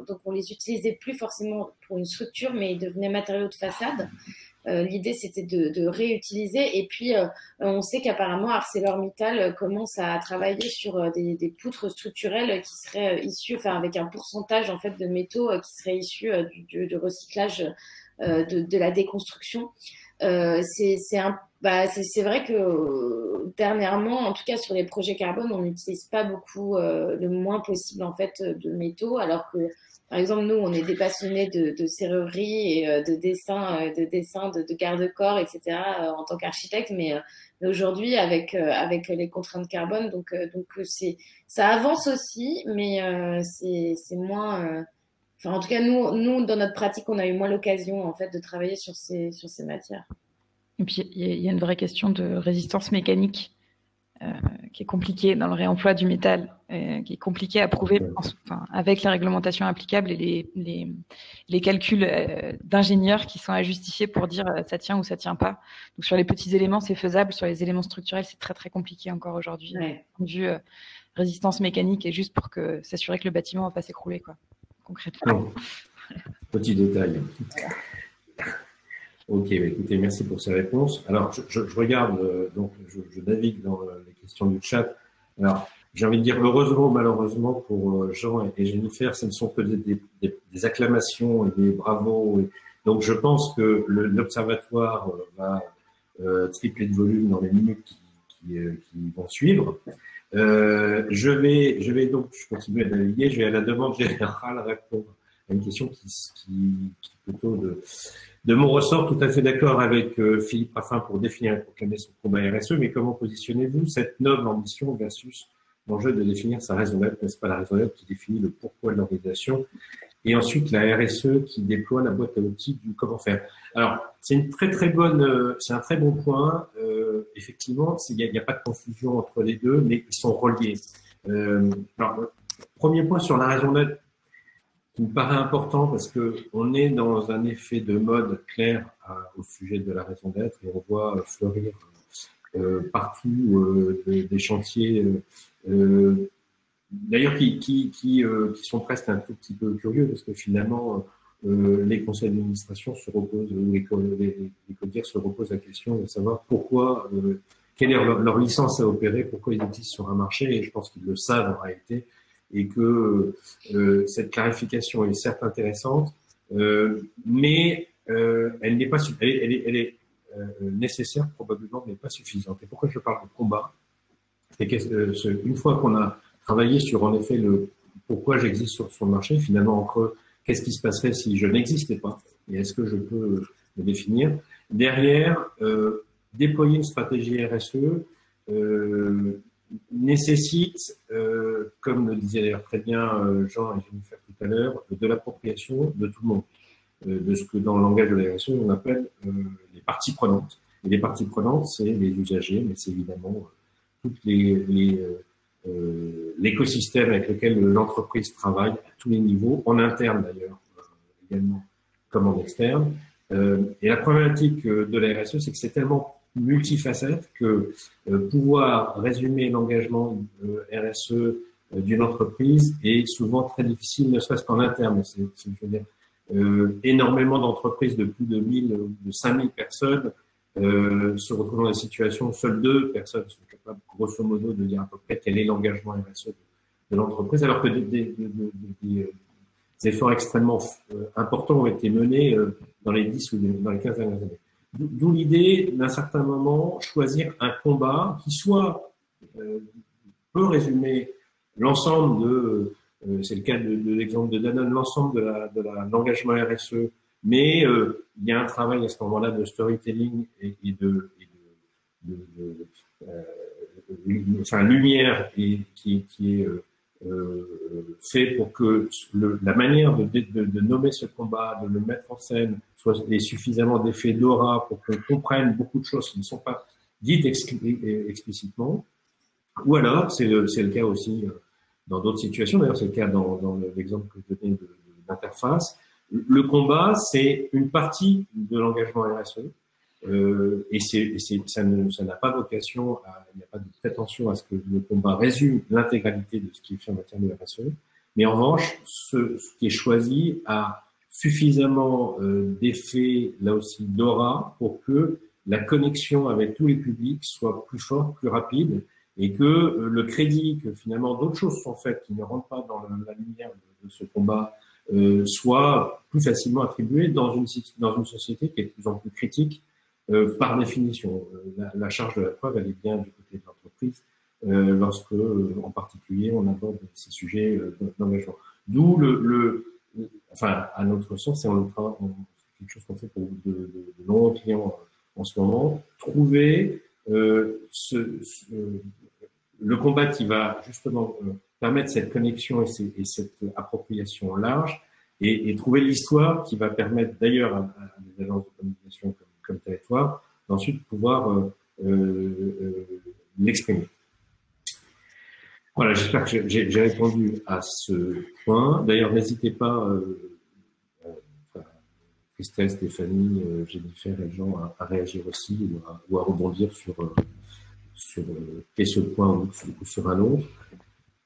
donc on les utilisait plus forcément pour une structure, mais ils devenaient matériaux de façade. L'idée c'était de réutiliser, et puis on sait qu'apparemment ArcelorMittal commence à travailler sur des poutres structurelles qui seraient issues, enfin avec un pourcentage en fait de métaux qui seraient issus du recyclage de la déconstruction. C'est vrai que dernièrement, en tout cas sur les projets carbone, on n'utilise pas beaucoup, le moins possible en fait de métaux, alors que par exemple nous on est des passionnés de serrurerie et de dessin, de garde-corps, etc. En tant qu'architecte, mais aujourd'hui avec les contraintes carbone, donc ça avance aussi, mais c'est moins. Enfin, en tout cas, nous, dans notre pratique, on a eu moins l'occasion, en fait, de travailler sur ces matières. Et puis, il y a une vraie question de résistance mécanique qui est compliquée dans le réemploi du métal, qui est compliquée à prouver avec la réglementation applicable et les calculs d'ingénieurs qui sont à justifier pour dire ça tient ou ça tient pas. Donc, sur les petits éléments, c'est faisable. Sur les éléments structurels, c'est très, très compliqué encore aujourd'hui. Ouais. Point de vue résistance mécanique, et juste pour s'assurer que le bâtiment va pas s'écrouler, quoi. Concrètement. Petit détail. Ok, écoutez, merci pour ces réponses. Alors, je regarde, donc je navigue dans les questions du chat. Alors, j'ai envie de dire heureusement ou malheureusement pour Jean et Jennifer, ce ne sont que des acclamations et des bravos. Donc, je pense que l'Observatoire va tripler de volume dans les minutes qui vont suivre. Je vais donc, je continue à naviguer, je vais à la demande générale répondre à une question qui plutôt de mon ressort, tout à fait d'accord avec Philippe Raffin pour définir et proclamer son combat RSE, mais comment positionnez-vous cette noble ambition versus l'enjeu de définir sa raison d'être, n'est-ce pas la raison d'être qui définit le pourquoi de l'organisation, et ensuite la RSE qui déploie la boîte à outils du comment faire. Alors, c'est une très bonne, c'est un très bon point. Effectivement, il n'y a pas de confusion entre les deux, mais ils sont reliés. Alors, premier point sur la raison d'être qui me paraît important parce que on est dans un effet de mode clair au sujet de la raison d'être et on voit fleurir partout des chantiers d'ailleurs qui sont presque un tout petit peu curieux parce que finalement les conseils d'administration se reposent, les codires se reposent la question de savoir pourquoi, quelle est leur licence à opérer, pourquoi ils existent sur un marché, et je pense qu'ils le savent en réalité, et que cette clarification est certes intéressante, mais elle n'est pas, elle est nécessaire probablement, mais pas suffisante. Et pourquoi je parle de combat? C'est qu'une fois qu'on a travaillé sur en effet le pourquoi j'existe sur le marché, finalement entre qu'est-ce qui se passerait si je n'existais pas et est-ce que je peux le définir. Derrière, déployer une stratégie RSE nécessite, comme le disait d'ailleurs très bien Jean et Jennifer tout à l'heure, de l'appropriation de tout le monde, de ce que dans le langage de la RSE on appelle les parties prenantes. Et les parties prenantes, c'est les usagers, mais c'est évidemment toutes l'écosystème avec lequel l'entreprise travaille à tous les niveaux, en interne d'ailleurs, également comme en externe. Et la problématique de la RSE, c'est que c'est tellement multifacette que pouvoir résumer l'engagement RSE d'une entreprise est souvent très difficile, ne serait-ce qu'en interne. Je veux dire, énormément d'entreprises de plus de 1000 ou de 5000 personnes se retrouvent dans des situations où seules 2 personnes sont capables, grosso modo, de dire à peu près quel est l'engagement RSE de l'entreprise, alors que des efforts extrêmement importants ont été menés dans les 10 ou dans les 15 dernières années. D'où l'idée, d'un certain moment, choisir un combat qui soit peut résumer l'ensemble de, c'est le cas de l'exemple de Danone, l'ensemble de l'engagement RSE, mais il y a un travail à ce moment-là de storytelling et enfin lumière et qui est fait pour que la manière de nommer ce combat, de le mettre en scène, ait suffisamment d'effet d'aura pour qu'on comprenne beaucoup de choses qui ne sont pas dites explicitement. Ou alors, c'est le cas aussi dans d'autres situations, d'ailleurs c'est le cas dans l'exemple que je donnais d'interface. Le combat, c'est une partie de l'engagement RSE, et ça n'a pas vocation il n'y a pas de prétention à ce que le combat résume l'intégralité de ce qui est fait en matière de RSE, mais en revanche, ce qui est choisi a suffisamment d'effet, là aussi, d'aura, pour que la connexion avec tous les publics soit plus forte, plus rapide, et que le crédit que finalement d'autres choses sont faites qui ne rentrent pas dans la lumière de ce combat soit plus facilement attribué dans une société qui est de plus en plus critique par définition. La charge de la preuve, elle est bien du côté de l'entreprise lorsque, en particulier, on aborde ces sujets d'engagement. D'où enfin, à notre sens, c'est quelque chose qu'on fait pour de nombreux clients en ce moment, trouver le combat qui va justement permettre cette connexion et cette appropriation large et trouver l'histoire qui va permettre d'ailleurs à des agences de communication comme Territoire d'ensuite pouvoir l'exprimer. Voilà, j'espère que j'ai répondu à ce point. D'ailleurs, n'hésitez pas, Christelle, Stéphanie, Jennifer et Jean, à réagir aussi ou à rebondir sur ce point ou sur un autre.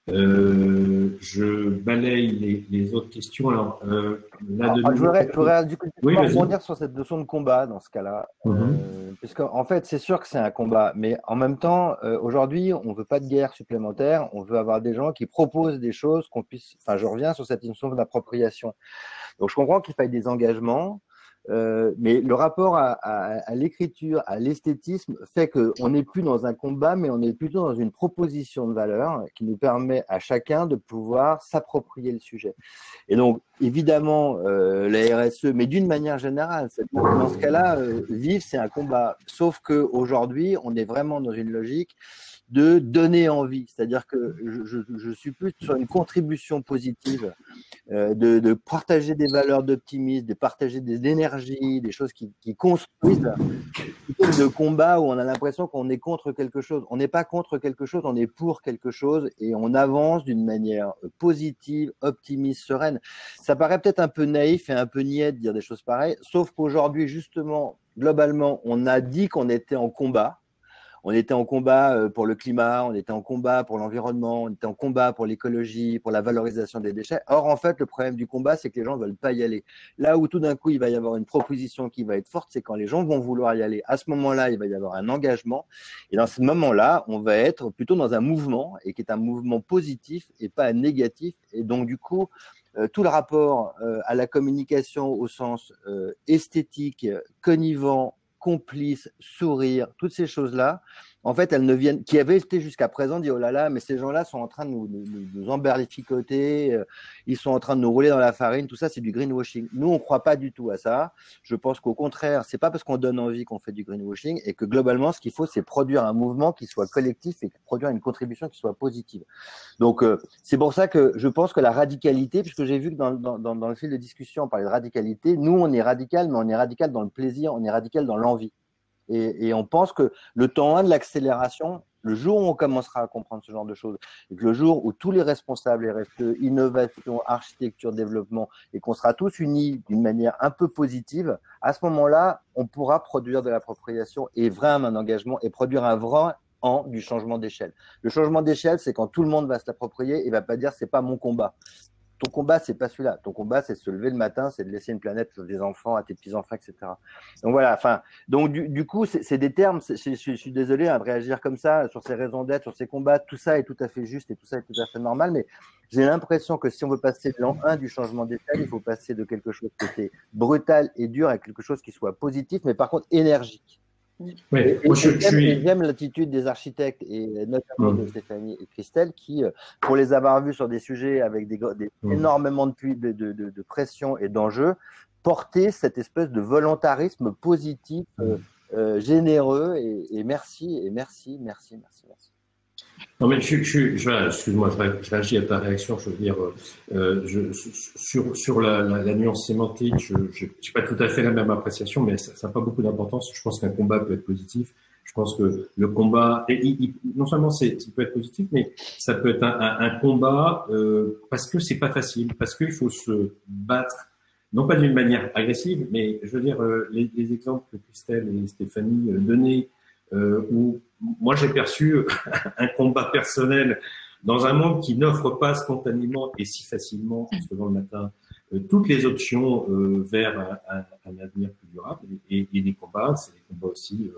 Je balaye les autres questions. Alors, je voudrais du coup rebondir sur cette notion de combat dans ce cas-là, Puisqu'en fait, c'est sûr que c'est un combat, mais en même temps, aujourd'hui, on ne veut pas de guerre supplémentaire, on veut avoir des gens qui proposent des choses qu'on puisse. Enfin, je reviens sur cette notion d'appropriation. Donc, je comprends qu'il faille des engagements, mais le rapport à l'écriture, à l'esthétisme, fait qu'on n'est plus dans un combat, mais on est plutôt dans une proposition de valeur qui nous permet à chacun de pouvoir s'approprier le sujet. Et donc, évidemment, la RSE, mais d'une manière générale, dans ce cas-là, vivre, c'est un combat. Sauf qu'aujourd'hui, on est vraiment dans une logique de donner envie. C'est-à-dire que je suis plus sur une contribution positive, de partager des valeurs d'optimisme, de partager des énergies, des choses qui construisent, plutôt que de combat où on a l'impression qu'on est contre quelque chose. On n'est pas contre quelque chose, on est pour quelque chose et on avance d'une manière positive, optimiste, sereine. Ça paraît peut-être un peu naïf et un peu niais de dire des choses pareilles, sauf qu'aujourd'hui, justement, globalement, on a dit qu'on était en combat. On était en combat pour le climat, on était en combat pour l'environnement, on était en combat pour l'écologie, pour la valorisation des déchets. Or, en fait, le problème du combat, c'est que les gens ne veulent pas y aller. Là où tout d'un coup, il va y avoir une proposition qui va être forte, c'est quand les gens vont vouloir y aller. À ce moment-là, il va y avoir un engagement. Et dans ce moment-là, on va être plutôt dans un mouvement, et qui est un mouvement positif et pas négatif. Et donc, du coup, tout le rapport à la communication au sens esthétique, connivant, complice, sourire, toutes ces choses-là, en fait, elles ne viennent, qui avaient été jusqu'à présent dit, oh là là, mais ces gens-là sont en train de nous emberlificoter, ils sont en train de nous rouler dans la farine, tout ça, c'est du greenwashing. Nous, on ne croit pas du tout à ça. Je pense qu'au contraire, c'est pas parce qu'on donne envie qu'on fait du greenwashing et que globalement, ce qu'il faut, c'est produire un mouvement qui soit collectif et produire une contribution qui soit positive. Donc, c'est pour ça que je pense que la radicalité, puisque j'ai vu que dans le fil de discussion, on parlait de radicalité, nous, on est radical, mais on est radical dans le plaisir, on est radical dans l'envie. Et on pense que le temps 1 de l'accélération, le jour où on commencera à comprendre ce genre de choses, et que le jour où tous les responsables RSE, innovation, architecture, développement, et qu'on sera tous unis d'une manière un peu positive, à ce moment-là, on pourra produire de l'appropriation et vraiment un engagement et produire un vrai du changement d'échelle. Le changement d'échelle, c'est quand tout le monde va se l'approprier et va pas dire c'est pas mon combat. Ton combat, c'est pas celui-là. Ton combat, c'est de se lever le matin, c'est de laisser une planète à tes enfants, à tes petits-enfants, etc. Donc voilà, enfin, donc du coup, c'est des termes, je suis désolé de réagir comme ça, sur ces raisons d'être, sur ces combats, tout ça est tout à fait juste et tout ça est tout à fait normal, mais j'ai l'impression que si on veut passer de l'an 1 du changement d'échelle, il faut passer de quelque chose qui était brutal et dur à quelque chose qui soit positif, mais par contre énergique. Ouais, j'aime l'attitude des architectes et notamment de Stéphanie et Christelle qui, pour les avoir vus sur des sujets avec énormément de pression et d'enjeux, portaient cette espèce de volontarisme positif, généreux et merci. Non, mais excuse-moi, je réagis à ta réaction. Je veux dire, sur la nuance sémantique, je n'ai pas tout à fait la même appréciation, mais ça n'a pas beaucoup d'importance. Je pense qu'un combat peut être positif. Je pense que le combat, non seulement ça peut être positif, mais ça peut être un combat parce que c'est pas facile, parce qu'il faut se battre, non pas d'une manière agressive, mais je veux dire, les exemples que Christelle et Stéphanie donnaient, où moi j'ai perçu un combat personnel dans un monde qui n'offre pas spontanément et si facilement en se levant le matin toutes les options vers un avenir plus durable et des combats, c'est des combats aussi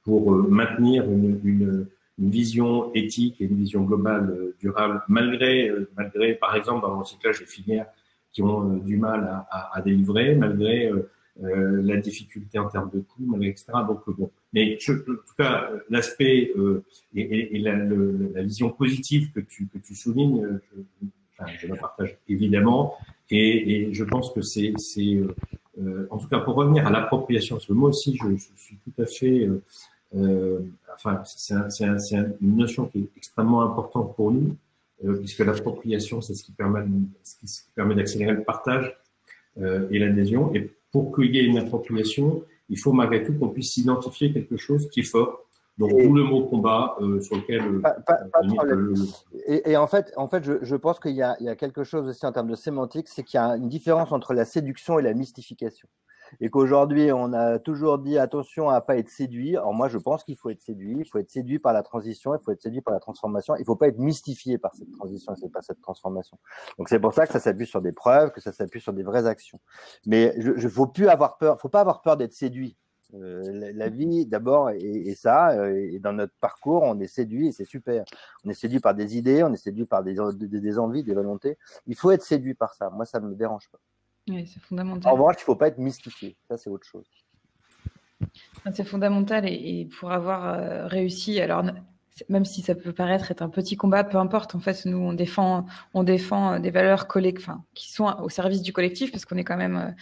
pour maintenir une vision éthique et une vision globale durable malgré par exemple dans le recyclage des filières qui ont du mal à délivrer, malgré la difficulté en termes de coûts, malgré etc. Donc bon, mais en tout cas l'aspect et la vision positive que tu soulignes, je la partage évidemment et je pense que c'est en tout cas pour revenir à l'appropriation, parce que moi aussi je suis tout à fait c'est une notion qui est extrêmement importante pour nous puisque l'appropriation c'est ce qui permet d'accélérer le partage et l'adhésion. Et pour qu'il y ait une appropriation, il faut malgré tout qu'on puisse identifier quelque chose qui est fort. Donc, tout le mot combat sur lequel… Et en fait, je pense qu'il y a quelque chose aussi en termes de sémantique, c'est qu'il y a une différence entre la séduction et la mystification. Et qu'aujourd'hui, on a toujours dit attention à pas être séduit. Alors moi, je pense qu'il faut être séduit. Il faut être séduit par la transition. Il faut être séduit par la transformation. Il faut pas être mystifié par cette transition et par cette transformation. Donc c'est pour ça que ça s'appuie sur des preuves, que ça s'appuie sur des vraies actions. Mais faut pas avoir peur d'être séduit. La vie, d'abord, et ça, et dans notre parcours, on est séduit et c'est super. On est séduit par des idées, on est séduit par des envies, des volontés. Il faut être séduit par ça. Moi, ça ne me dérange pas. Oui, c'est fondamental. En revanche, il ne faut pas être mystifié. Ça, c'est autre chose. C'est fondamental et pour avoir réussi, alors même si ça peut paraître être un petit combat, peu importe. En fait, nous, on défend des valeurs qui sont au service du collectif parce qu'on est quand même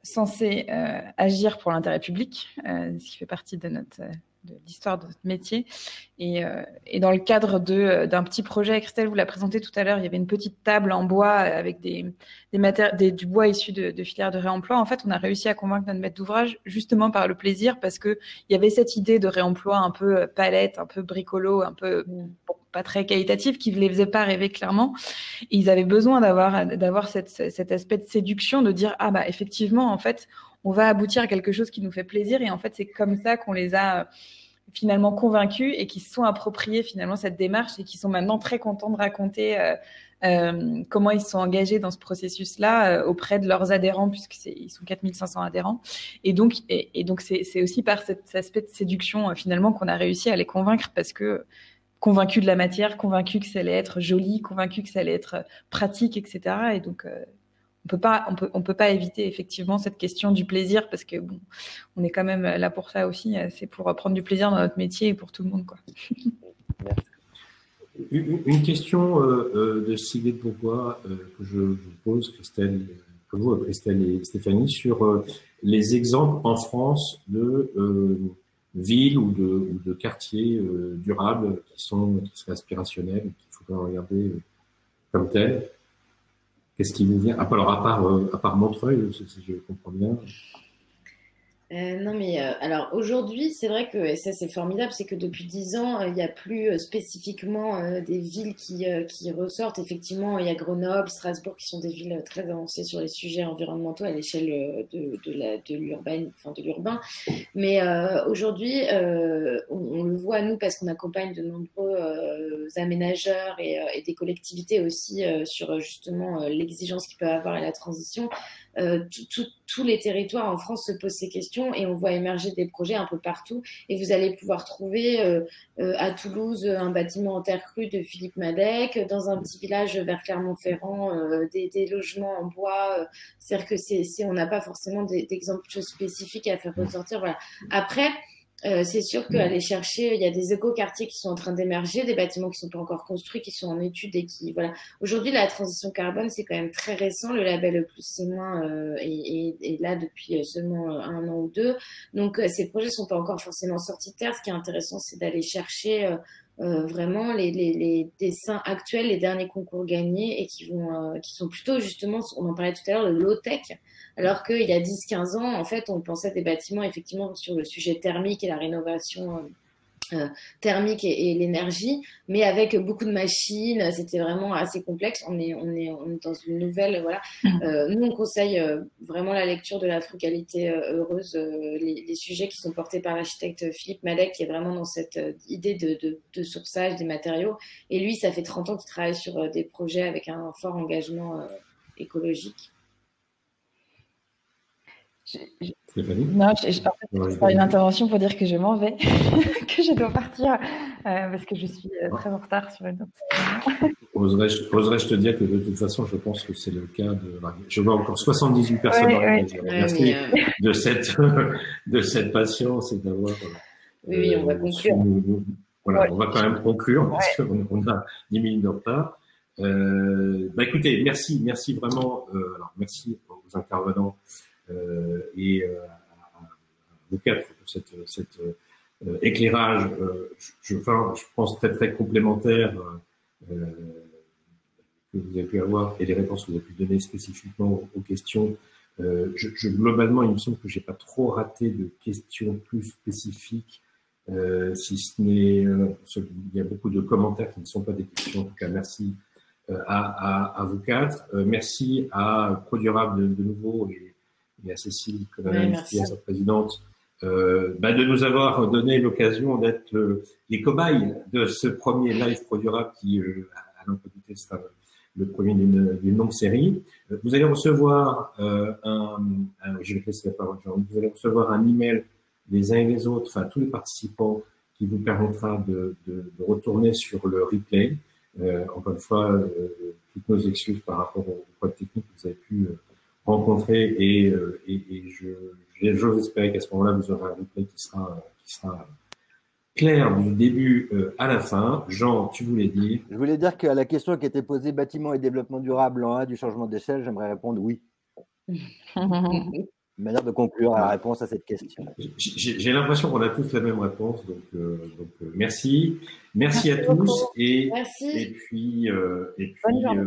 censé agir pour l'intérêt public, ce qui fait partie de l'histoire de notre métier. Et dans le cadre d'un petit projet, Christelle vous l'a présenté tout à l'heure, il y avait une petite table en bois avec du bois issu de filières de réemploi. En fait, on a réussi à convaincre notre maître d'ouvrage justement par le plaisir, parce que il y avait cette idée de réemploi un peu palette, un peu bricolo, un peu pas très qualitatif, qui les faisait pas rêver clairement. Et ils avaient besoin d'avoir cet aspect de séduction, de dire ah bah effectivement en fait on va aboutir à quelque chose qui nous fait plaisir, et en fait c'est comme ça qu'on les a finalement convaincus et qui se sont appropriés finalement cette démarche et qui sont maintenant très contents de raconter comment ils se sont engagés dans ce processus-là auprès de leurs adhérents, puisqu'ils sont 4500 adhérents. Et donc c'est aussi par cet aspect de séduction finalement qu'on a réussi à les convaincre, parce que convaincus de la matière, convaincus que ça allait être joli, convaincus que ça allait être pratique, etc. Et donc on peut pas éviter effectivement cette question du plaisir, parce que bon, on est quand même là pour ça aussi. C'est pour prendre du plaisir dans notre métier et pour tout le monde, quoi. Une question de Sylvie de Bourgois que je vous pose, Christelle et Stéphanie, sur les exemples en France de villes ou de quartiers durables qui seraient aspirationnels et qu'il faudrait regarder comme tels. Qu'est-ce qui vous vient? Alors, à part Montreuil, si je comprends bien. Non, mais alors aujourd'hui, c'est vrai que, et ça c'est formidable, c'est que depuis 10 ans, il n'y a plus spécifiquement des villes qui ressortent. Effectivement, il y a Grenoble, Strasbourg qui sont des villes très avancées sur les sujets environnementaux à l'échelle de l'urbain. Mais aujourd'hui, on le voit nous parce qu'on accompagne de nombreux aménageurs et des collectivités aussi sur justement l'exigence qu'ils peuvent avoir et la transition. Tous les territoires en France se posent ces questions et on voit émerger des projets un peu partout. Et vous allez pouvoir trouver à Toulouse un bâtiment en terre crue de Philippe Madec, dans un petit village vers Clermont-Ferrand des logements en bois. C'est-à-dire que on n'a pas forcément d'exemples spécifiques à faire ressortir. Voilà. Après, c'est sûr qu'aller chercher, il y a des éco-quartiers qui sont en train d'émerger, des bâtiments qui sont pas encore construits, qui sont en études et qui, voilà. Aujourd'hui, la transition carbone, c'est quand même très récent. Le label E+, C- est là depuis seulement 1 an ou 2. Donc, ces projets sont pas encore forcément sortis de terre. Ce qui est intéressant, c'est d'aller chercher vraiment les dessins actuels, les derniers concours gagnés et qui sont plutôt justement, on en parlait tout à l'heure, le low-tech. Alors qu'il y a 10-15 ans, en fait, on pensait des bâtiments effectivement sur le sujet thermique et la rénovation thermique et l'énergie, mais avec beaucoup de machines, c'était vraiment assez complexe. On est dans une nouvelle, voilà. Nous, on conseille vraiment la lecture de La frugalité heureuse, les sujets qui sont portés par l'architecte Philippe Madec, qui est vraiment dans cette idée de sourçage des matériaux. Et lui, ça fait 30 ans qu'il travaille sur des projets avec un fort engagement écologique. Non, je faire une intervention pour dire que je m'en vais, que je dois partir parce que je suis très en retard sur une autre. Oserais-je te dire que de toute façon, je pense que c'est le cas de. Je vois encore 78 personnes dans la salle. Merci de cette patience et d'avoir. Oui, on va conclure. On va quand même conclure parce qu'on a 10 minutes de retard. Écoutez, merci vraiment. Alors, merci aux intervenants. Et à vous quatre pour cet éclairage, je pense très très complémentaire que vous avez pu avoir et les réponses que vous avez pu donner spécifiquement aux questions. Globalement, il me semble que j'ai pas trop raté de questions plus spécifiques, si ce n'est il y a beaucoup de commentaires qui ne sont pas des questions. En tout cas, merci à vous quatre. Merci à ProDurable de nouveau et à Cécile qui est sa présidente, de nous avoir donné l'occasion d'être les cobayes de ce premier live ProDurable qui, à l'un peut douter, sera le premier d'une longue série. Vous allez recevoir je vais te laisser la parole, Jean. Vous allez recevoir un email les uns et les autres, enfin tous les participants, qui vous permettra de retourner sur le replay. Encore une fois, toutes nos excuses par rapport aux problèmes techniques que vous avez pu rencontrer et j'ose espérer qu'à ce moment-là, vous aurez un replay qui sera clair du début à la fin. Jean, tu voulais dire? Je voulais dire qu'à la question qui était posée, bâtiment et développement durable en 1 du changement d'échelle, j'aimerais répondre oui. Une manière de conclure à la réponse à cette question. J'ai l'impression qu'on a tous la même réponse, donc merci. Merci à tous et puis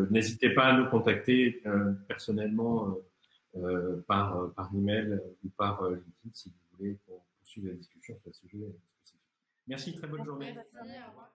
n'hésitez pas à nous contacter personnellement par email ou par LinkedIn si vous voulez poursuivre la discussion sur ce sujet spécifique. Merci, très bonne journée. Merci, au revoir.